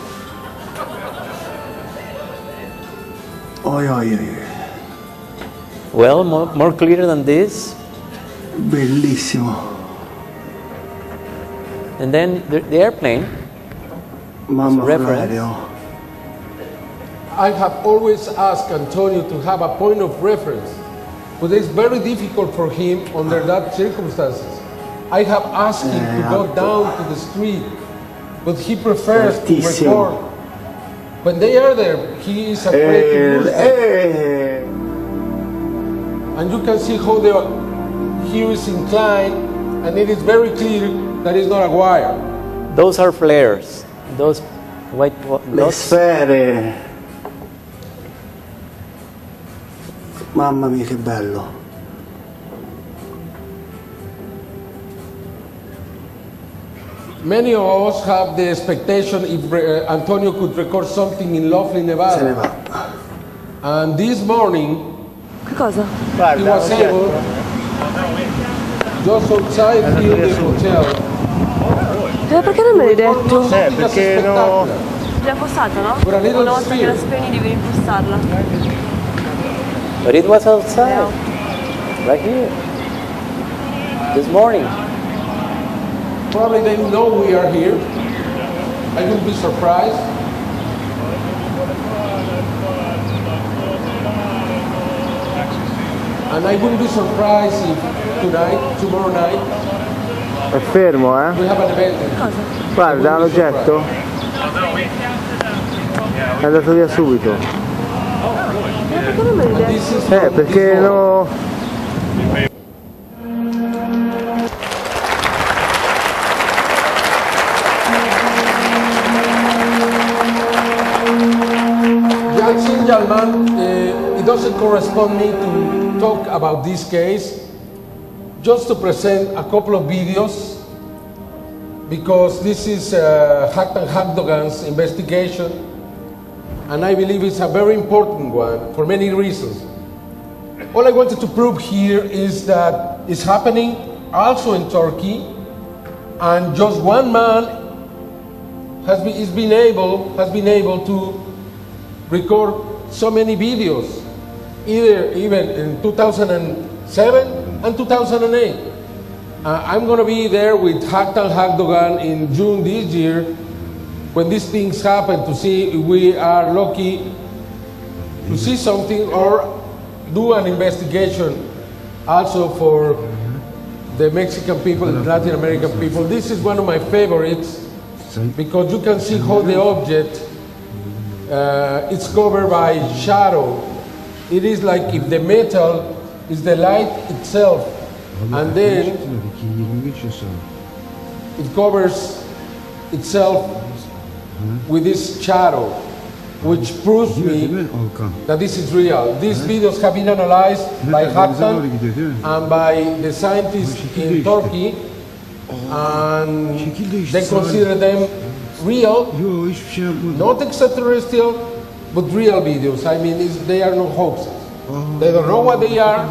S17: Oi, oi, oi.
S2: Well, more clear than this.
S17: Bellissimo.
S2: And then the airplane.
S17: Mamma
S2: reference.
S3: I have always asked Antonio to have a point of reference, but it's very difficult for him under that circumstances. I have asked him to go down to the street, but he prefers to record. When they are there, he is afraid to lose them. And you can see how he is inclined, and it is very clear that it's not a wire.
S2: Those are flares. Those white
S17: le sfere. Mamma mia che bello.
S3: Many of us have the expectation if Antonio could record something in lovely Nevada. And this morning,
S16: che cosa?
S3: he was able, just outside here the hotel.
S16: Perché non me l'hai detto?
S17: Perché no.
S16: L'ha postata, no? Una volta che la spegni devi ripostarla.
S2: But it was outside, right here, this morning.
S3: Probably they know we are here. I wouldn't be surprised. And I wouldn't be surprised if tonight, tomorrow night,
S17: è fermo, eh?
S3: we have an event.
S17: Guarda l'oggetto. È andato via subito.
S16: Perché non me l'hai detto?
S17: Perché no.
S3: Gentlemen, it doesn't correspond me to talk about this case, just to present a couple of videos, because this is Haktan Hakdogan's investigation, and I believe it's a very important one for many reasons. All I wanted to prove here is that it's happening also in Turkey, and just one man has been able to record so many videos, even in 2007 and 2008. I'm going to be there with Haktan Hakdogan in June this year when these things happen, to see if we are lucky to see something or do an investigation also for the Mexican people and Latin American people. This is one of my favorites because you can see how the object is covered by shadow. It is like if the metal is the light itself, and then it covers itself with this shadow, which proves me that this is real. These videos have been analyzed by Hakan and by the scientists in Turkey, and they consider them real, not extraterrestrial, but real videos. I mean, they are not hoaxes. They don't know what they are,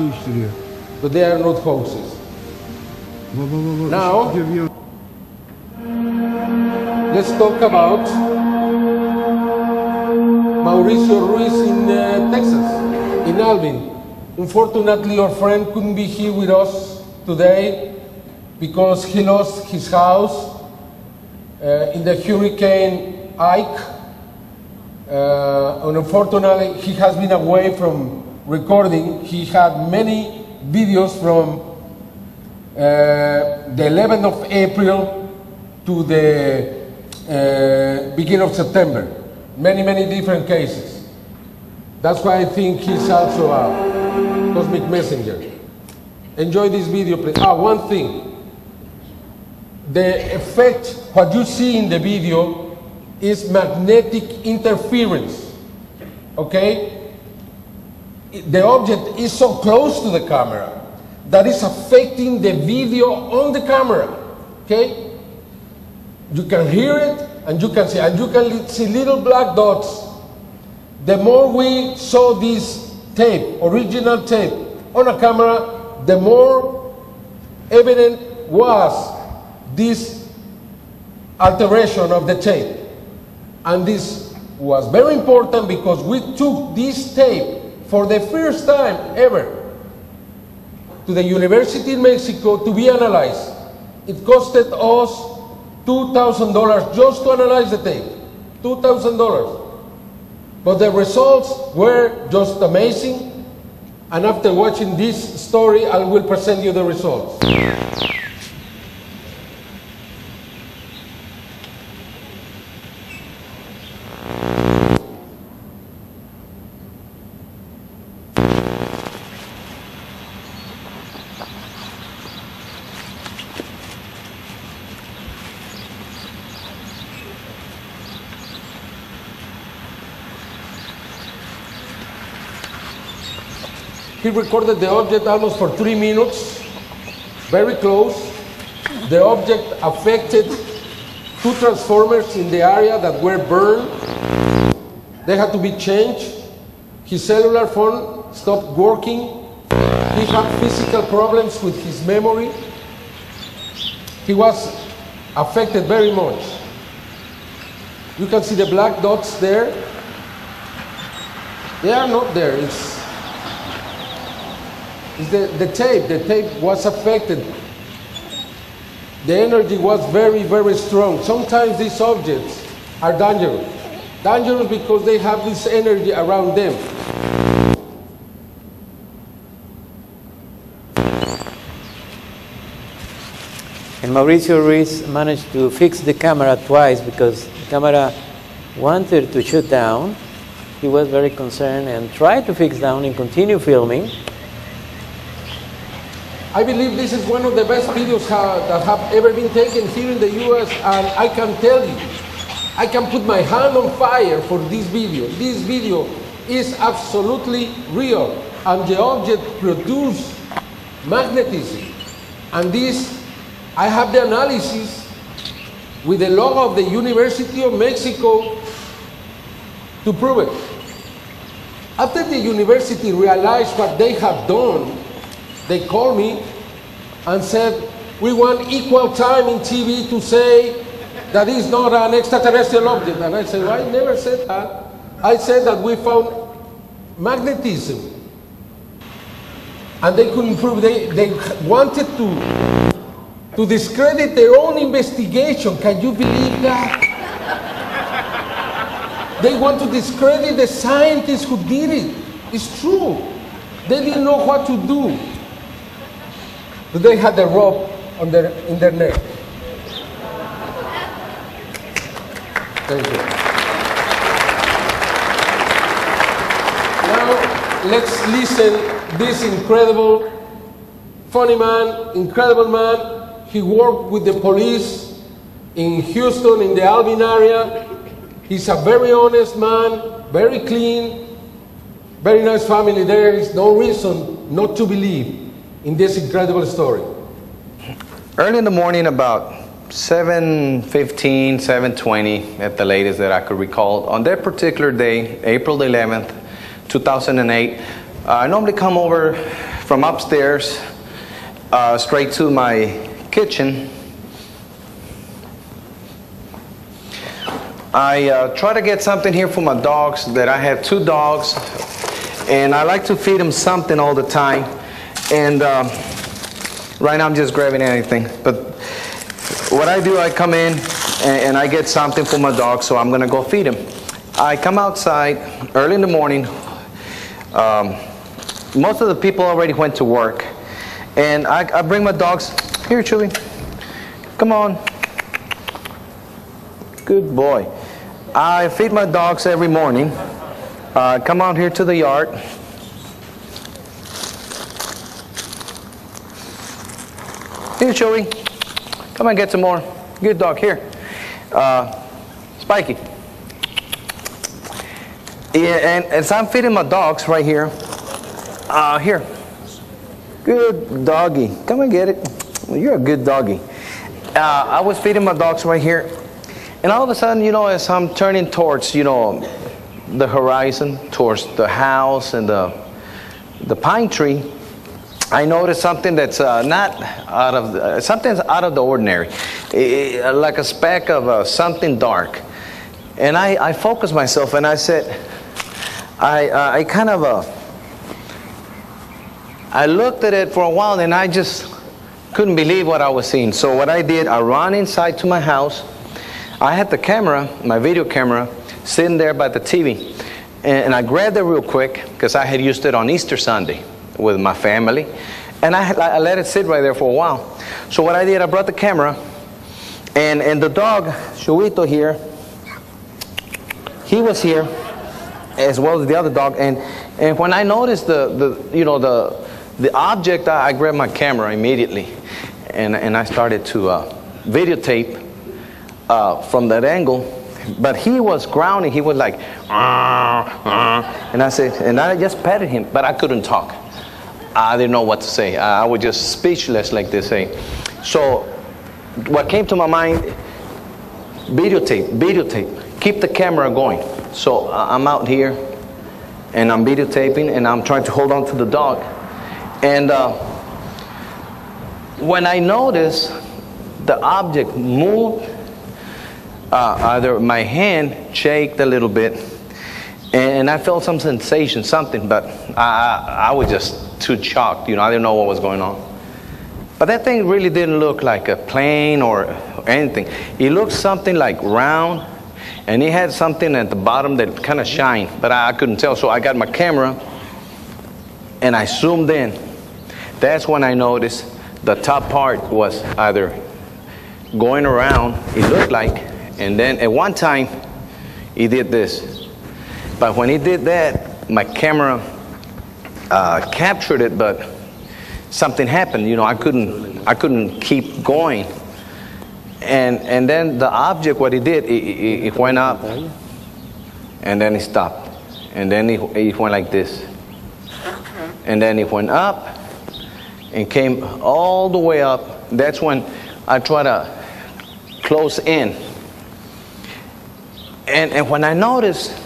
S3: but they are not hoaxes. Now, let's talk about Mauricio Ruiz in Texas, in Alvin. Unfortunately, our friend couldn't be here with us today because he lost his house in the Hurricane Ike. And unfortunately, he has been away from recording. He had many videos from the 11th of April to the beginning of September. Many different cases. That's why I think he's also a cosmic messenger. Enjoy this video, please. One thing. The effect, what you see in the video, is magnetic interference. Okay? The object is so close to the camera that is affecting the video on the camera. Okay? You can hear it and you can see little black dots. The more we saw this tape, original tape, on a camera, the more evident was this alteration of the tape. And this was very important because we took this tape for the first time ever to the University in Mexico to be analyzed. It costed us $2,000 just to analyze the tape. $2,000. But the results were just amazing. And after watching this story, I will present you the results. He recorded the object almost for 3 minutes, very close. The object affected 2 transformers in the area that were burned. They had to be changed. His cellular phone stopped working. He had physical problems with his memory. He was affected very much. You can see the black dots there. They are not there. It's the tape. The tape was affected. The energy was very strong. Sometimes these objects are dangerous. Dangerous because they have this energy around them.
S2: And Mauricio Ruiz managed to fix the camera twice because the camera wanted to shut down. He was very concerned and tried to fix down and continue filming.
S3: I believe this is one of the best videos that have ever been taken here in the US, and I can tell you, I can put my hand on fire for this video. This video is absolutely real, and the object produced magnetism. And this, I have the analysis with the logo of the University of Mexico to prove it. After the university realized what they have done, they called me and said, we want equal time in TV to say that it's not an extraterrestrial object. And I said, well, I never said that. I said that we found magnetism. And they couldn't prove, they wanted to discredit their own investigation. Can you believe that? They want to discredit the scientists who did it. It's true. They didn't know what to do. Do they have the rope in their neck? Thank you. Now let's listen this incredible, funny man, incredible man. He worked with the police in Houston, in the Alvin area. He's a very honest man, very clean, very nice family there. There's no reason not to believe in this incredible story.
S20: Early in the morning, about 7:15, 7:20 at the latest that I could recall, on that particular day, April 11th, 2008, I normally come over from upstairs straight to my kitchen. I try to get something here for my dogs. That I have 2 dogs, and I like to feed them something all the time. And right now I'm just grabbing anything. But what I do, I come in and I get something for my dog, so I'm going to go feed him. I come outside early in the morning. Most of the people already went to work. And I bring my dogs. Here, Chewy. Come on. Good boy. I feed my dogs every morning. Come out here to the yard. Here, Chewy. Come and get some more. Good dog. Here. Spiky. Yeah, and as I'm feeding my dogs right here. Here. Good doggy. Come and get it. You're a good doggy. I was feeding my dogs right here. And all of a sudden, you know, as I'm turning towards, you know, the horizon, towards the house and the pine tree, I noticed something that's something's out of the ordinary, like a speck of something dark. And I focused myself, and I said, I kind of, I looked at it for a while, and I just couldn't believe what I was seeing. So what I did, I ran inside to my house. I had the camera, my video camera, sitting there by the TV. And I grabbed it real quick, because I had used it on Easter Sunday with my family. And I let it sit right there for a while. So what I did, I brought the camera, and the dog, Chuito here, he was here, as well as the other dog. And when I noticed the object, I grabbed my camera immediately. And I started to videotape from that angle. But he was growling. He was like, and I said, and I just patted him, but I couldn't talk. I didn't know what to say. I was just speechless, like they say. So what came to my mind, videotape, keep the camera going. So I'm out here, and I'm videotaping, and I'm trying to hold on to the dog. And when I noticed the object moved, either my hand shaked a little bit, and I felt some sensation, something, but I was just too shocked, you know, I didn't know what was going on. But that thing really didn't look like a plane or anything. It looked something like round, and it had something at the bottom that kind of shined, but I couldn't tell. So I got my camera, and I zoomed in. That's when I noticed the top part was either going around, it looked like, and then at one time, he did this. But when he did that, my camera captured it, but something happened. You know, I couldn't keep going. And then the object, what he did, it went up, and then he stopped, and then he went like this, and then he went up, and came all the way up. That's when I tried to close in. And when I noticed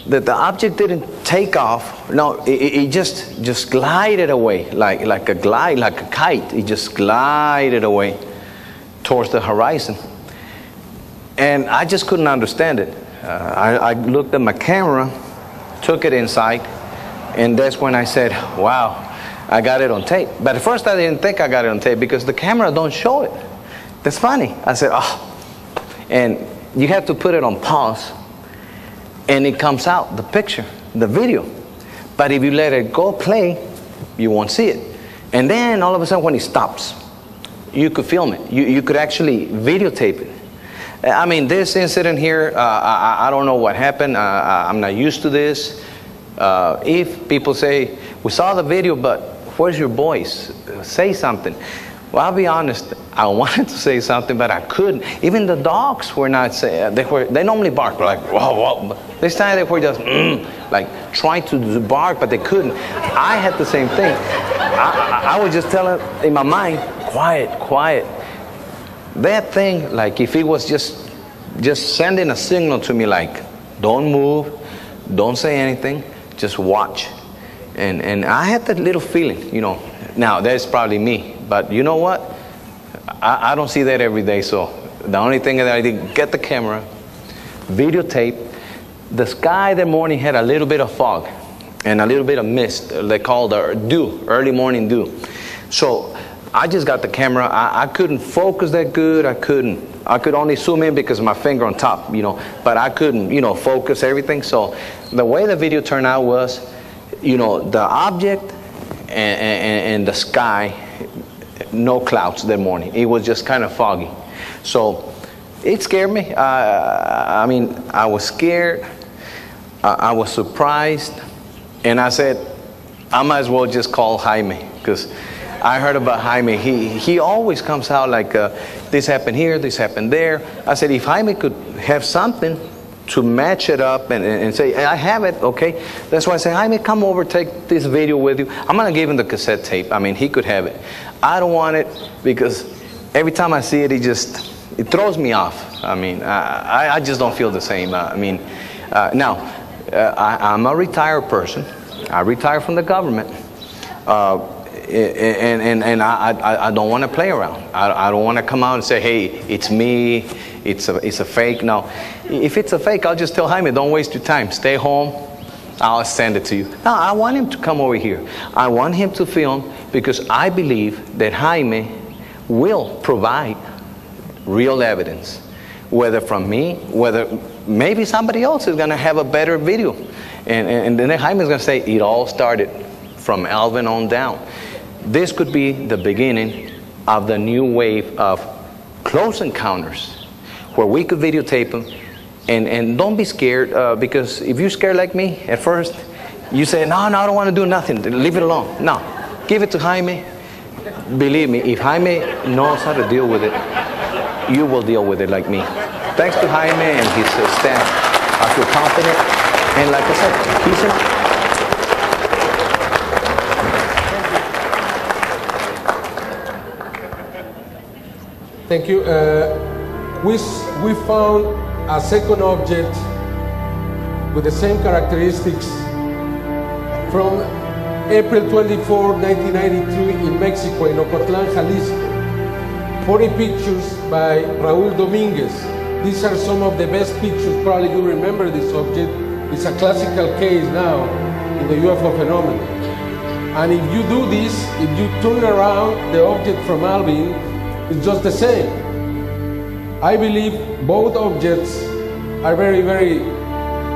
S20: that the object didn't take off, no, it just glided away, like a kite. It just glided away towards the horizon. And I just couldn't understand it. I looked at my camera, took it inside, and that's when I said, wow, I got it on tape. But at first I didn't think I got it on tape because the camera don't show it. That's funny. I said, oh. And you have to put it on pause, and it comes out, the picture, the video. But if you let it go play, you won't see it. And then all of a sudden when he stops, you could film it. You could actually videotape it. I mean, this incident here, I don't know what happened. I'm not used to this. If people say, we saw the video, but where's your voice? Say something. Well, I'll be honest, I wanted to say something, but I couldn't. Even the dogs were not saying, they normally bark, like, whoa, whoa. But this time they were just, like, trying to bark, but they couldn't. I had the same thing. I was just telling, in my mind, quiet, quiet. That thing, like, if it was just sending a signal to me, like, don't move, don't say anything, just watch. And I had that little feeling, you know. Now, that's probably me. But you know what? I don't see that every day. So the only thing that I did, get the camera, videotape. The sky that morning had a little bit of fog and a little bit of mist. They call the dew, early morning dew. So I just got the camera. I couldn't focus that good. I could only zoom in because of my finger on top, you know. But I couldn't, you know, focus everything. So the way the video turned out was, you know, the object and the sky, no clouds that morning. It was just kind of foggy. So it scared me. I mean, I was scared. I was surprised. And I said, I might as well just call Jaime, because I heard about Jaime. He always comes out like, this happened here, this happened there. I said, if Jaime could have something to match it up and say, I have it, okay. That's why I say, Jaime, come over, take this video with you. I'm going to give him the cassette tape. I mean, he could have it. I don't want it because every time I see it, it throws me off. I mean, I just don't feel the same. I'm a retired person. I retired from the government. And I don't want to play around. I don't want to come out and say, hey, it's me, it's a fake. No, if it's a fake, I'll just tell Jaime, don't waste your time. Stay home. I'll send it to you. No, I want him to come over here. I want him to film because I believe that Jaime will provide real evidence, whether from me, whether maybe somebody else is going to have a better video. And then Jaime is going to say, it all started from Alvin on down. This could be the beginning of the new wave of close encounters where we could videotape them. And don't be scared, because if you're scared like me at first, you say, no, I don't want to do nothing. Leave it alone. No, give it to Jaime. Believe me, if Jaime knows how to deal with it, you will deal with it like me. Thanks to Jaime and his staff, I feel confident. And like I said, he said,
S3: thank you. We found a second object with the same characteristics from April 24, 1993 in Mexico, in Ocotlan, Jalisco. 40 pictures by Raúl Dominguez. These are some of the best pictures. Probably you remember this object. It's a classical case now in the UFO phenomenon. And if you do this, if you turn around the object from Alvin, it's just the same. I believe both objects are very, very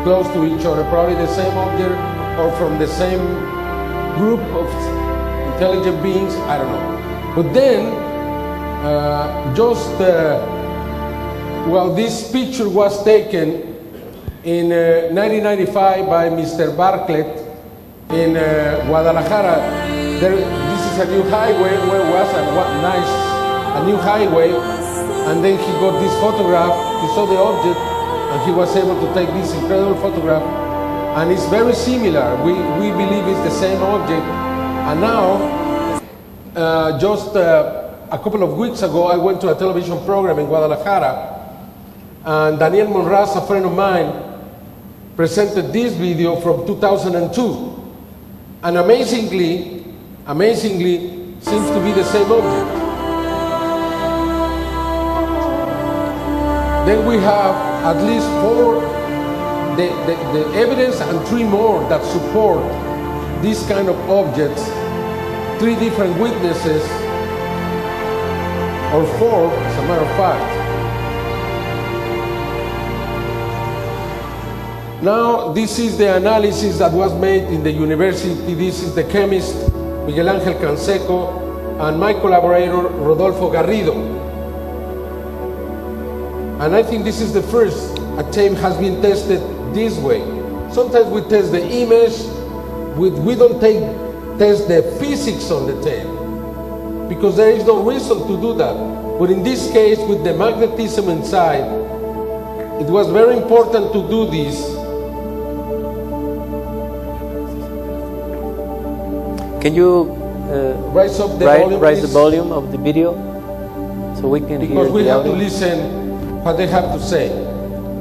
S3: close to each other. Probably the same object or from the same group of intelligent beings, I don't know. But then, this picture was taken in 1995 by Mr. Bartlett in Guadalajara. This is a new highway, where was a new highway. And then he got this photograph, he saw the object, and he was able to take this incredible photograph. And it's very similar. We believe it's the same object. And now, just a couple of weeks ago, I went to a television program in Guadalajara, and Daniel Monraz, a friend of mine, presented this video from 2002. And amazingly, seems to be the same object. Then we have at least 4, the evidence, and 3 more that support this kind of objects. 3 different witnesses, or 4, as a matter of fact. Now, this is the analysis that was made in the university. This is the chemist Miguel Ángel Canseco, and my collaborator Rodolfo Garrido. And I think this is the first a tape has been tested this way. Sometimes we test the image, we don't test the physics on the tape, because there is no reason to do that. But in this case, with the magnetism inside, it was very important to do this.
S2: Can you
S3: raise up the
S2: volume of the video so we can hear
S3: because we
S2: the
S3: have
S2: audio?
S3: to listen what they have to say.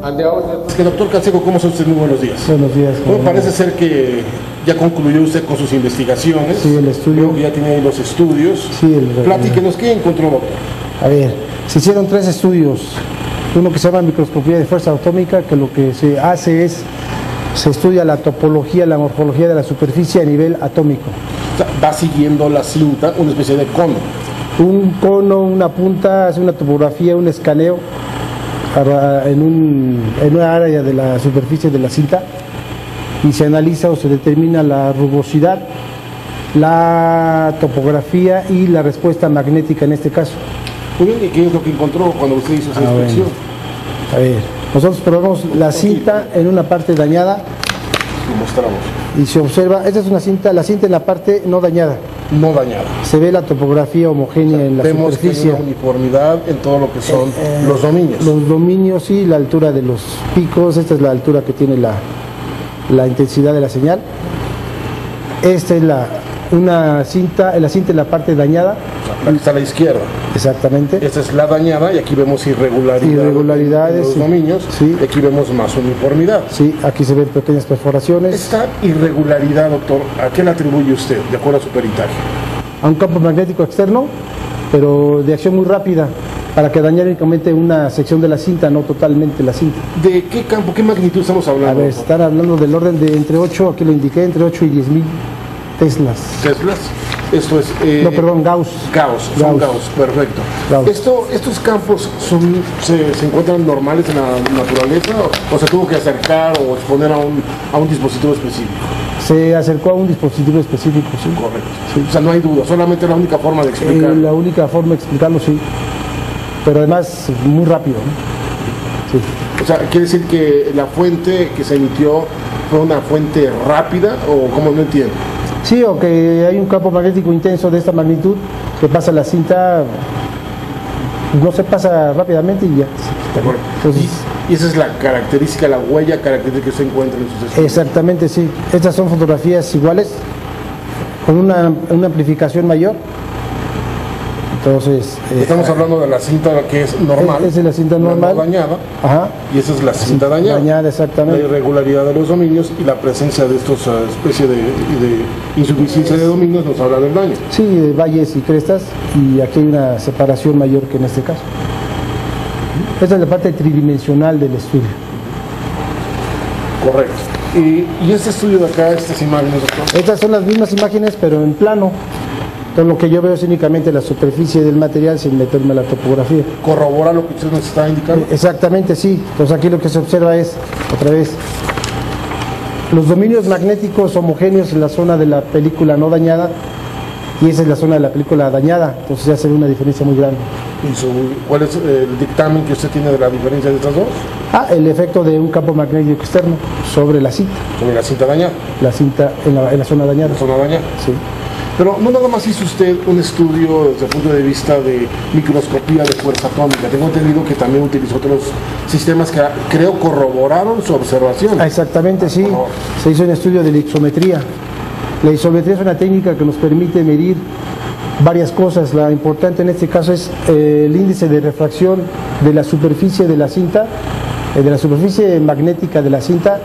S3: And the audio.
S21: Doctor Canseco, ¿cómo está usted? Muy buenos días.
S17: Buenos días.
S21: Bueno, parece ser que ya concluyó usted con sus investigaciones.
S17: Sí, el estudio.
S21: Creo que ya tiene ahí los estudios.
S17: Sí,
S21: Platíquenos, ¿qué encontró, doctor?
S17: A ver, se hicieron 3 estudios. Uno que se llama microscopía de fuerza atómica, que lo que se hace es, se estudia la topología, la morfología de la superficie a nivel atómico.
S21: O sea, va siguiendo la cinta, una especie de cono.
S17: Un cono, una punta, hace una topografía, un escaneo en una área de la superficie de la cinta y se analiza o se determina la rugosidad, la topografía y la respuesta magnética en este caso.
S21: Muy bien, ¿y qué es lo que encontró cuando usted hizo esa inspección?
S17: Bueno. A ver, nosotros probamos la cinta en una parte dañada.
S21: Lo mostramos.
S17: Y se observa, esta es una cinta, la cinta en la parte no dañada.
S21: No dañada.
S17: Se ve la topografía homogénea en la superficie.
S21: Vemos que hay una uniformidad en todo lo que son los dominios.
S17: Los dominios y la altura de los picos, esta es la altura que tiene la intensidad de la señal. Esta es la cinta en la parte dañada.
S21: La que está a la izquierda.
S17: Exactamente.
S21: Esta es la dañada y aquí vemos irregularidades en los dominios.
S17: Sí.
S21: Y aquí vemos más uniformidad.
S17: Sí, aquí se ven pequeñas perforaciones.
S21: Esta irregularidad, doctor, ¿a qué la atribuye usted, de acuerdo a su peritaje?
S17: A un campo magnético externo, pero de acción muy rápida, para que dañara únicamente una sección de la cinta, no totalmente la cinta.
S21: ¿De qué campo, qué magnitud estamos hablando?
S17: A ver, están hablando del orden de entre 8, aquí lo indiqué, entre 8 y 10.000 teslas.
S21: ¿Teslas? Esto es...
S17: no, perdón, Gauss.
S21: Son Gauss, perfecto. ¿Estos campos se encuentran normales en la naturaleza o se tuvo que acercar o exponer a un dispositivo específico?
S17: Se acercó a un dispositivo específico, sí.
S21: Correcto.
S17: Sí.
S21: O sea, no hay duda, solamente la única forma de explicarlo.
S17: La única forma de explicarlo, sí. Pero además, muy rápido, ¿no? Sí.
S21: O sea, ¿quiere decir que la fuente que se emitió fue una fuente rápida o cómo? No entiendo.
S17: Sí, o que hay un campo magnético intenso de esta magnitud que pasa la cinta, no se pasa rápidamente y ya. Entonces,
S21: y esa es la característica, la huella característica que se encuentra en sus estudios.
S17: Exactamente, sí. Estas son fotografías iguales, con una amplificación mayor. Entonces,
S21: estamos hablando de la cinta que es normal.
S17: Esa es la cinta normal.
S21: No dañada.
S17: Ajá.
S21: Y esa es la cinta dañada.
S17: Dañada, exactamente.
S21: La irregularidad de los dominios y la presencia de estos especie de insuficiencia de dominios nos habla del daño.
S17: Sí, de valles y crestas, y aquí hay una separación mayor que en este caso. Esta es la parte tridimensional del estudio.
S21: Correcto. ¿Y este estudio de acá, estas imágenes, doctor?
S17: Estas son las mismas imágenes, pero en plano. Entonces lo que yo veo es únicamente la superficie del material sin meterme la topografía.
S21: ¿Corrobora lo que usted nos está indicando?
S17: Exactamente, sí. Entonces aquí lo que se observa es, otra vez, los dominios magnéticos homogéneos en la zona de la película no dañada, y esa es la zona de la película dañada. Entonces ya se ve una diferencia muy grande.
S21: ¿Y cuál es el dictamen que usted tiene de la diferencia de estas dos?
S17: El efecto de un campo magnético externo sobre la cinta.
S21: ¿Sobre la cinta dañada?
S17: La cinta en la zona dañada.
S21: ¿La zona dañada?
S17: Sí.
S21: Pero no nada más hizo usted un estudio desde el punto de vista de microscopía de fuerza atómica. Tengo entendido que también utilizó otros sistemas que creo corroboraron su observación.
S17: Exactamente, sí. Se hizo un estudio de la isometría. La isometría es una técnica que nos permite medir varias cosas. La importante en este caso es el índice de refracción de la superficie de la cinta, de la superficie magnética de la cinta,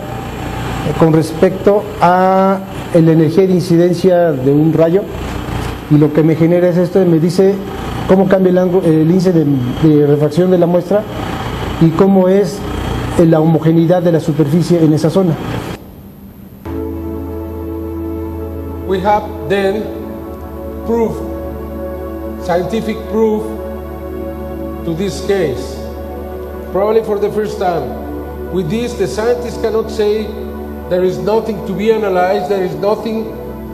S17: con respecto a la energía de incidencia de un rayo, y lo que me genera es esto, me dice cómo cambia el índice de refracción de la muestra y cómo es la homogeneidad de la superficie en esa zona.
S3: We have then proof, scientific proof to this case. Probably for the first time. With this, the scientists cannot say there is nothing to be analyzed, there is nothing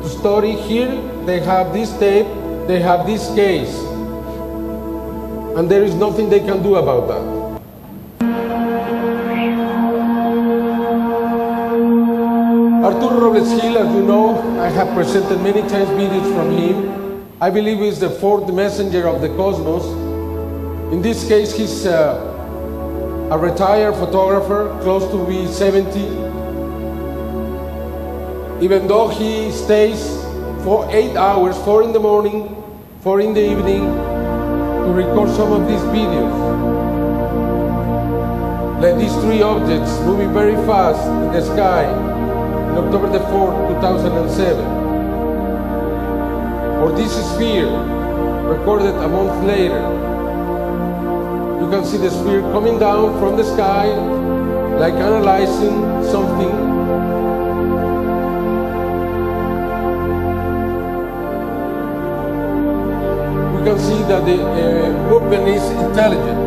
S3: to study. Here they have this tape, they have this case, and there is nothing they can do about that. Arturo Robles Gil, as you know, I have presented many times videos from him. I believe he's the fourth messenger of the cosmos. In this case, he's a retired photographer, close to be 70. Even though he stays for 8 hours, 4 in the morning, 4 in the evening, to record some of these videos. Like these three objects moving very fast in the sky on October the 4th, 2007. Or this sphere, recorded a month later. You can see the sphere coming down from the sky, like analyzing something. You can see that the movement is intelligent.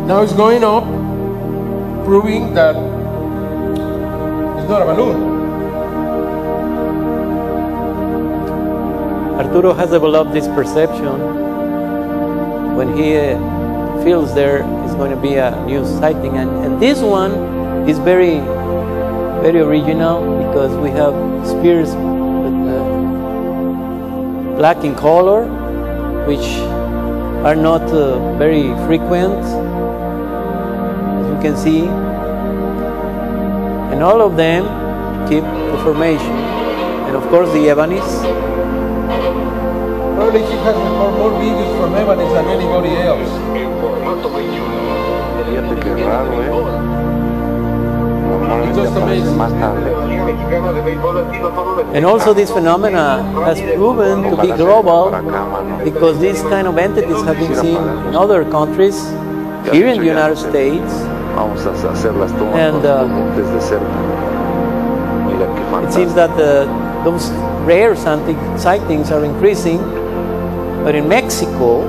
S3: Now it's going up, proving that it's not a balloon.
S2: Arturo has developed this perception. When he feels there is going to be a new sighting, and this one is very original because we have spheres with black in color, which are not very frequent, as you can see, and all of them keep the formation, and of course the Ebanis.
S3: Probably he has recorded more videos from Ebanis than anybody else. It's just amazing.
S2: And also this phenomena has proven to be global because these kind of entities have been seen in other countries, here in the United States, and it seems that those rare sightings are increasing, but in Mexico,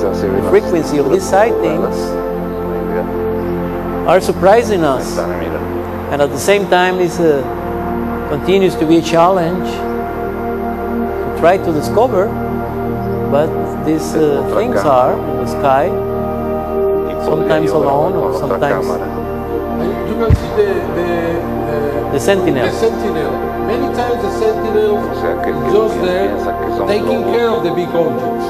S2: the frequency of these sightings are surprising us, and at the same time this continues to be a challenge to try to discover what these things are in the sky, sometimes alone or sometimes
S3: you can see
S2: the sentinel.
S3: The sentinel. Many times the sentinel is just there taking care of the big objects.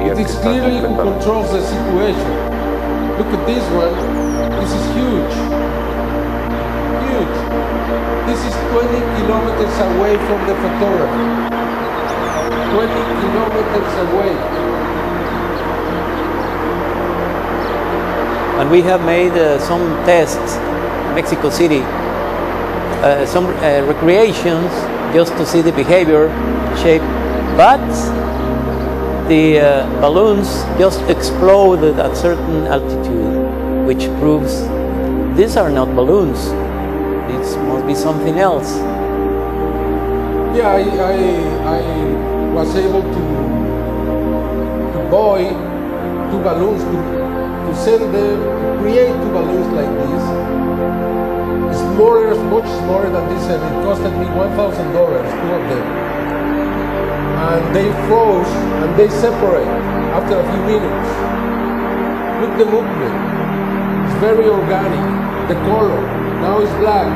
S3: It is clearly who controls the situation. Look at this one. This is huge. Huge. This is 20 kilometers away from the photographer. 20 kilometers away.
S2: And we have made some tests in Mexico City, some recreations just to see the behavior, shape, but the balloons just exploded at certain altitude, which proves these are not balloons. This must be something else.
S3: Yeah, I was able to buy 2 balloons, to send them, to create 2 balloons like this. It's much smaller than this, and it costed me $1,000, 2 of them. And they froze and they separate after a few minutes. Look the movement. It's very organic. The color, now it's black.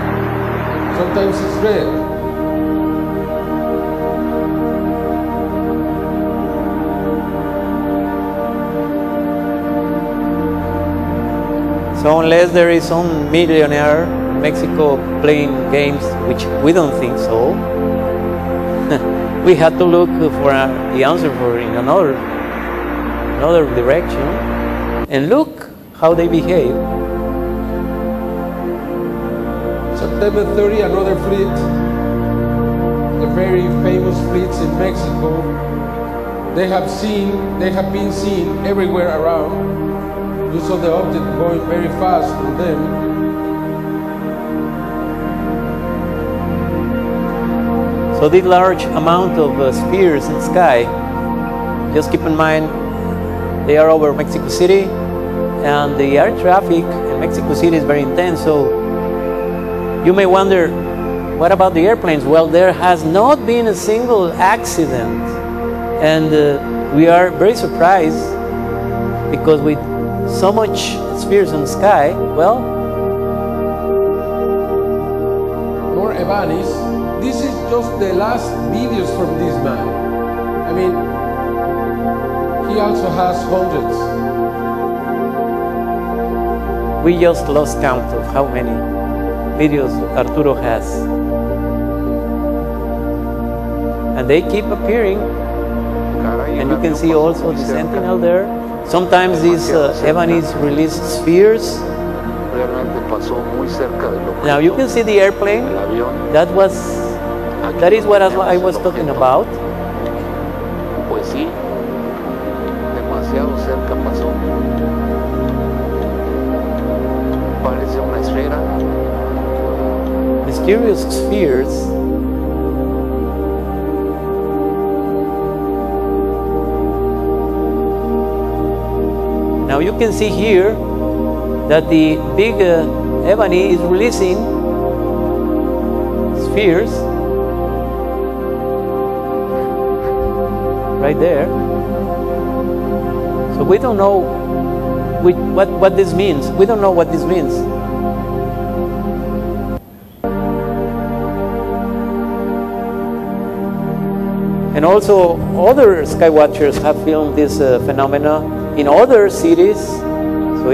S3: Sometimes it's red.
S2: So unless there is some millionaire in Mexico playing games, which we don't think so, we had to look for the answer for in another direction, and look how they behave.
S3: September 30, another fleet, the very famous fleets in Mexico, they have been seen everywhere around. You saw the object going very fast with them.
S2: So this large amount of spheres in the sky, just keep in mind, they are over Mexico City, and the air traffic in Mexico City is very intense, so You may wonder, what about the airplanes? Well, there has not been a single accident. And we are very surprised because with so much spheres in the sky, well,
S3: more Evanis. This is just the last videos from this man. I mean, he also has hundreds.
S2: We just lost count of how many videos Arturo has. And they keep appearing. And you can see also the Sentinel there. Sometimes these Evanis release spheres. Now you can see the airplane. That is what I was talking about.
S1: Pues sí, demasiado cerca pasó. Parece una esfera.
S2: Mysterious spheres. Now you can see here that the big Ebony is releasing spheres right there. So we don't know what this means. We don't know what this means. And also other sky watchers have filmed this phenomena in other cities, so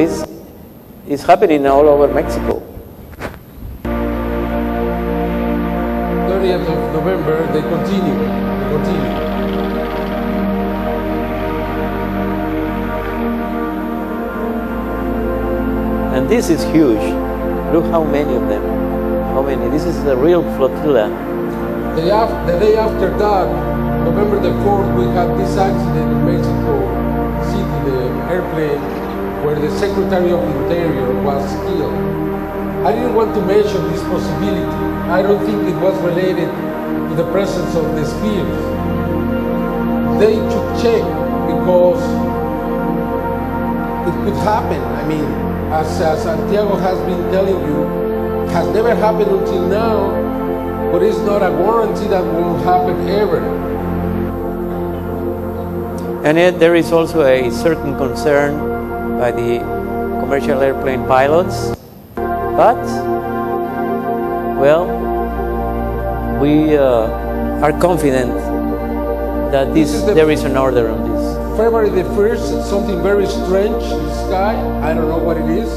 S2: it's happening all over Mexico.
S3: 30th of November, they continue.
S2: And this is huge. Look how many of them. How many? This is a real flotilla.
S3: The day after that, November the 4th, we had this accident in Mexico City, the airplane, where the Secretary of Interior was killed. I didn't want to mention this possibility. I don't think it was related to the presence of the spheres. They should check because it could happen. I mean, as Santiago has been telling you, it has never happened until now, but it's not a guarantee that won't happen ever.
S2: And yet there is also a certain concern by the commercial airplane pilots. But, well, we are confident that there is an order on this.
S3: February the 1st, something very strange in the sky. I don't know what it is.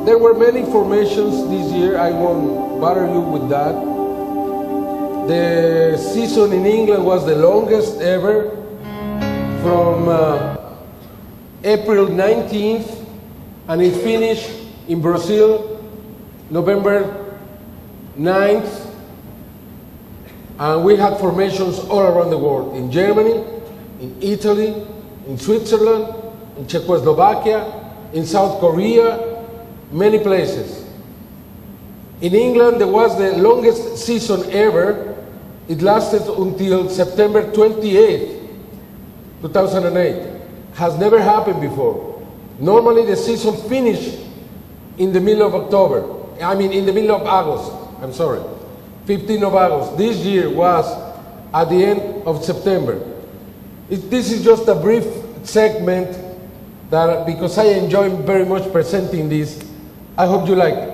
S3: There were many formations this year. I won't bother you with that. The season in England was the longest ever, from April 19th, and it finished in Brazil November 9th. And we had formations all around the world, in Germany, in Italy, in Switzerland, in Czechoslovakia, in South Korea, many places. In England, there was the longest season ever. It lasted until September 28th, 2008. Has never happened before. Normally, the season finished in the middle of October. I mean, in the middle of August. I'm sorry. 15th of August. This year was at the end of September. This is just a brief segment that, because I enjoy very much presenting this, I hope you like it.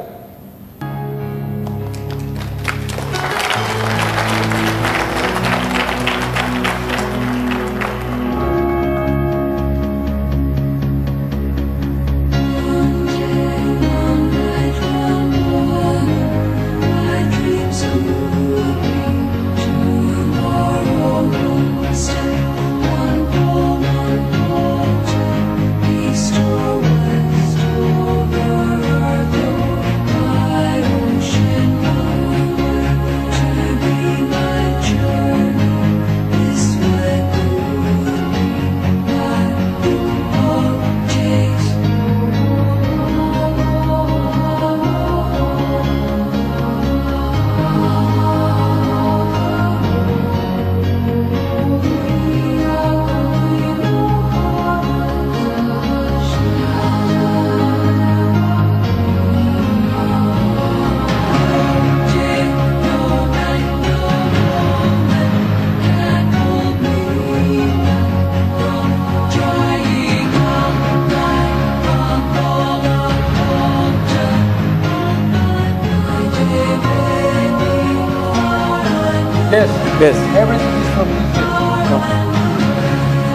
S3: Yes.
S2: Yes.
S3: Everything is from this year.
S2: No.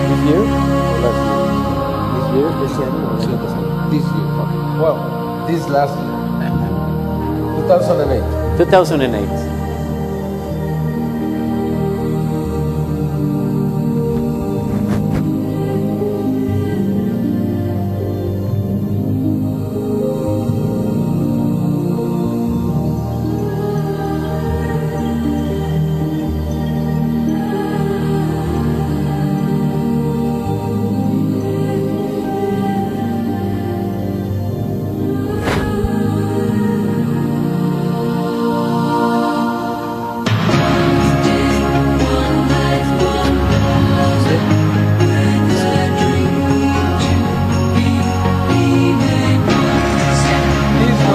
S2: This year or last year? This year, this year,
S3: This year. Okay. Well, this last year. 2008.
S2: 2008.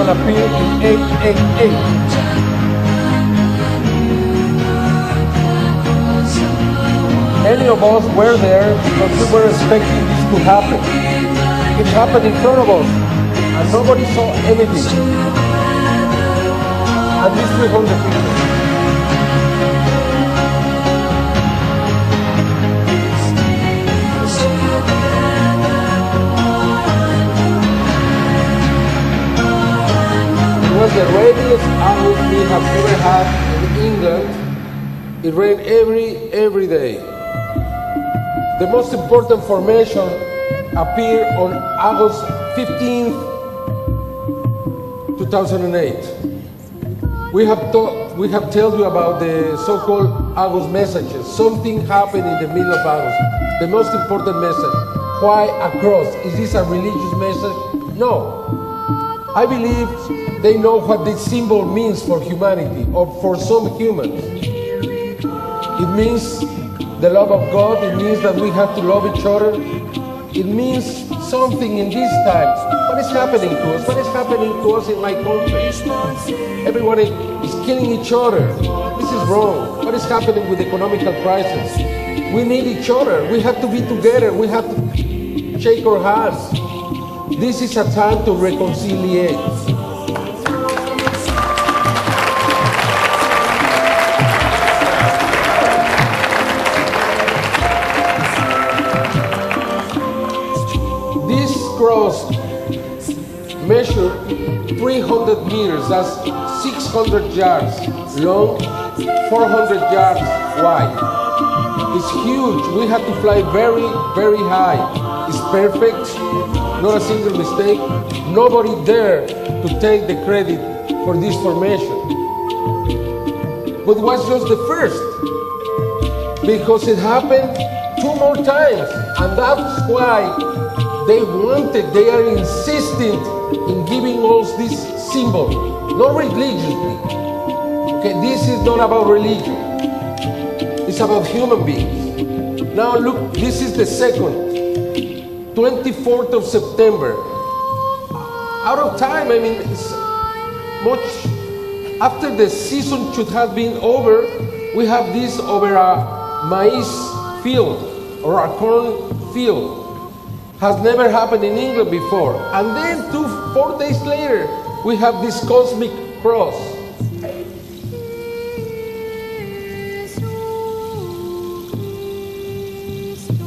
S3: Appear in 888. Many of us were there because we were expecting this to happen. It happened in front of us and nobody saw anything. And these 300 people. It was the rainiest hour we have ever had in England. It rained every day. The most important formation appeared on August 15th, 2008. We have told you about the so-called August messages. Something happened in the middle of August. The most important message. Why a cross? Is this a religious message? No. I believe they know what this symbol means for humanity, or for some humans. It means the love of God. It means that we have to love each other. It means something in these times. What is happening to us? What is happening to us in my country? Everyone is killing each other. This is wrong. What is happening with the economical crisis? We need each other. We have to be together. We have to shake our hands. This is a time to reconciliate. This cross measured 300 meters, that's 600 yards long, 400 yards wide. It's huge. We have to fly very high. It's perfect. Not a single mistake. Nobody dared to take the credit for this formation. But it was just the first, because it happened 2 more times, and that's why they are insistent in giving us this symbol, not religiously. Okay, this is not about religion. It's about human beings. Now look, this is the second. 24th of September. Out of time, I mean, it's much after the season should have been over. We have this over a maize field or a corn field. Has never happened in England before. And then 4 days later, we have this cosmic cross.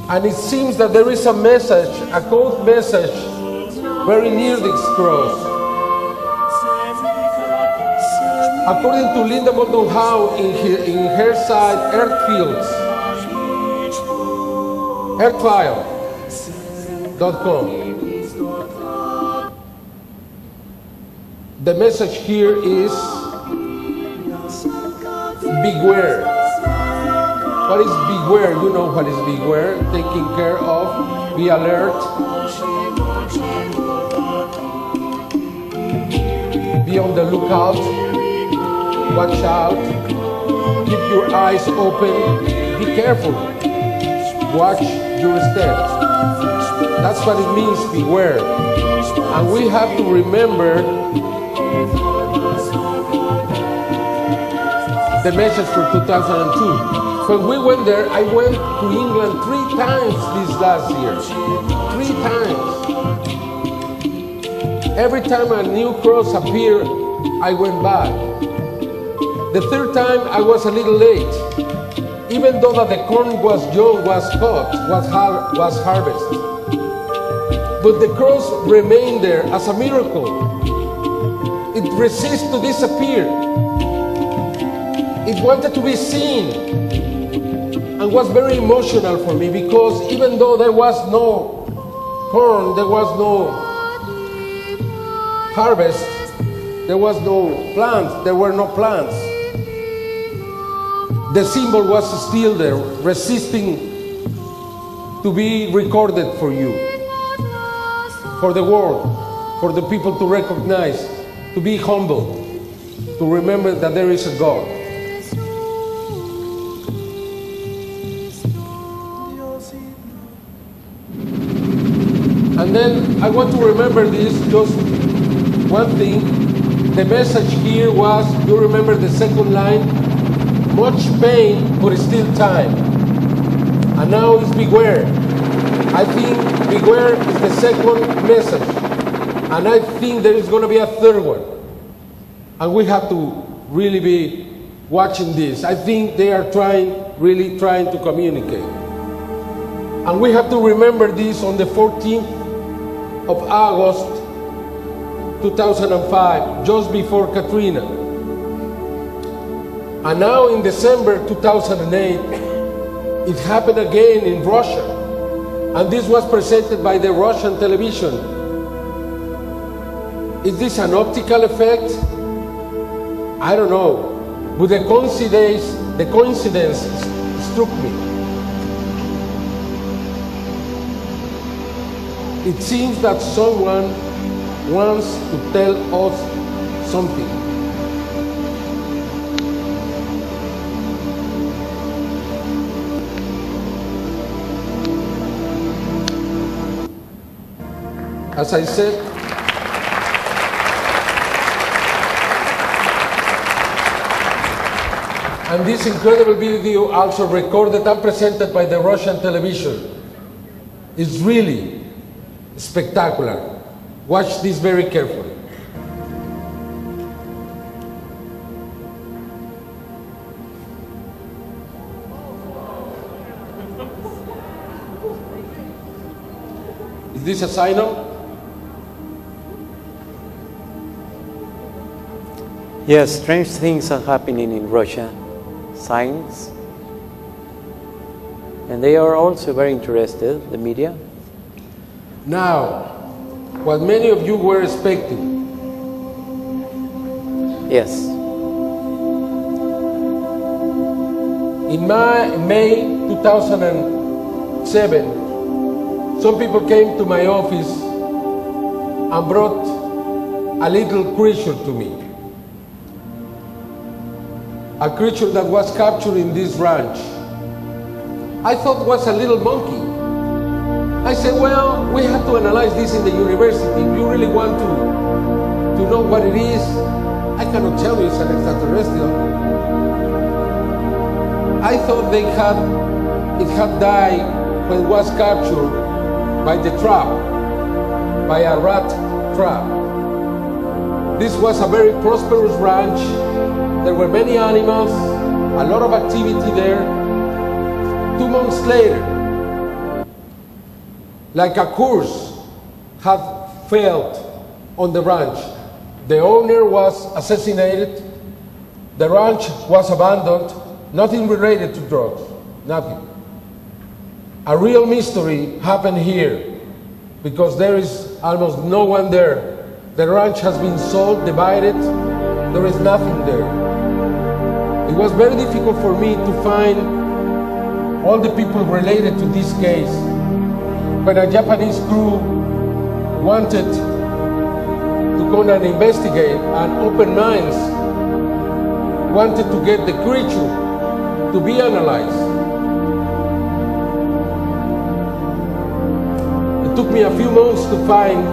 S3: And it seems that there is a message, a code message, very near this cross. According to Linda Moulton Howe in her site, Earthfields, earthfile.com, the message here is, beware. What is beware? You know what is beware. Taking care of, be alert, be on the lookout, watch out, keep your eyes open, be careful, watch your steps. That's what it means, beware. And we have to remember the message for 2002. When we went there, I went to England 3 times this last year. 3 times. Every time a new cross appeared, I went back. The third time I was a little late. Even though that the corn was young, was caught, was harvested. But the cross remained there as a miracle. It resisted to disappear. It wanted to be seen and was very emotional for me because even though there was no corn, there was no harvest, there was no plants, there were no plants. The symbol was still there, resisting to be recorded for you, for the world, for the people to recognize, to be humble, to remember that there is a God. And then I want to remember this, just one thing. The message here was, you remember the second line? Much pain, but still time. And now it's beware. I think beware is the second message. And I think there is going to be a third one. And we have to really be watching this. I think they are really trying to communicate. And we have to remember this on the 14th of August 2005, just before Katrina. And now in December 2008, it happened again in Russia. And this was presented by the Russian television. Is this an optical effect? I don't know. But the coincidence struck me. It seems that someone wants to tell us something. As I said, and this incredible video also recorded and presented by the Russian television is really spectacular. Watch this very carefully. Is this a sign-off?
S2: Yes, strange things are happening in Russia, signs. And they are also very interested, the media.
S3: Now, what many of you were expecting.
S2: Yes.
S3: In May 2007, some people came to my office and brought a little creature to me. A creature that was captured in this ranch. I thought it was a little monkey. I said, well, we have to analyze this in the university. If you really want to know what it is, I cannot tell you it's an extraterrestrial. I thought it had died when it was captured by the trap, by a rat trap. This was a very prosperous ranch. There were many animals, a lot of activity there. 2 months later, like a curse had failed on the ranch. The owner was assassinated. The ranch was abandoned. Nothing related to drugs, nothing. A real mystery happened here because there is almost no one there. The ranch has been sold, divided. There is nothing there. It was very difficult for me to find all the people related to this case. When a Japanese crew wanted to go and investigate and open minds, wanted to get the creature to be analyzed. It took me a few months to find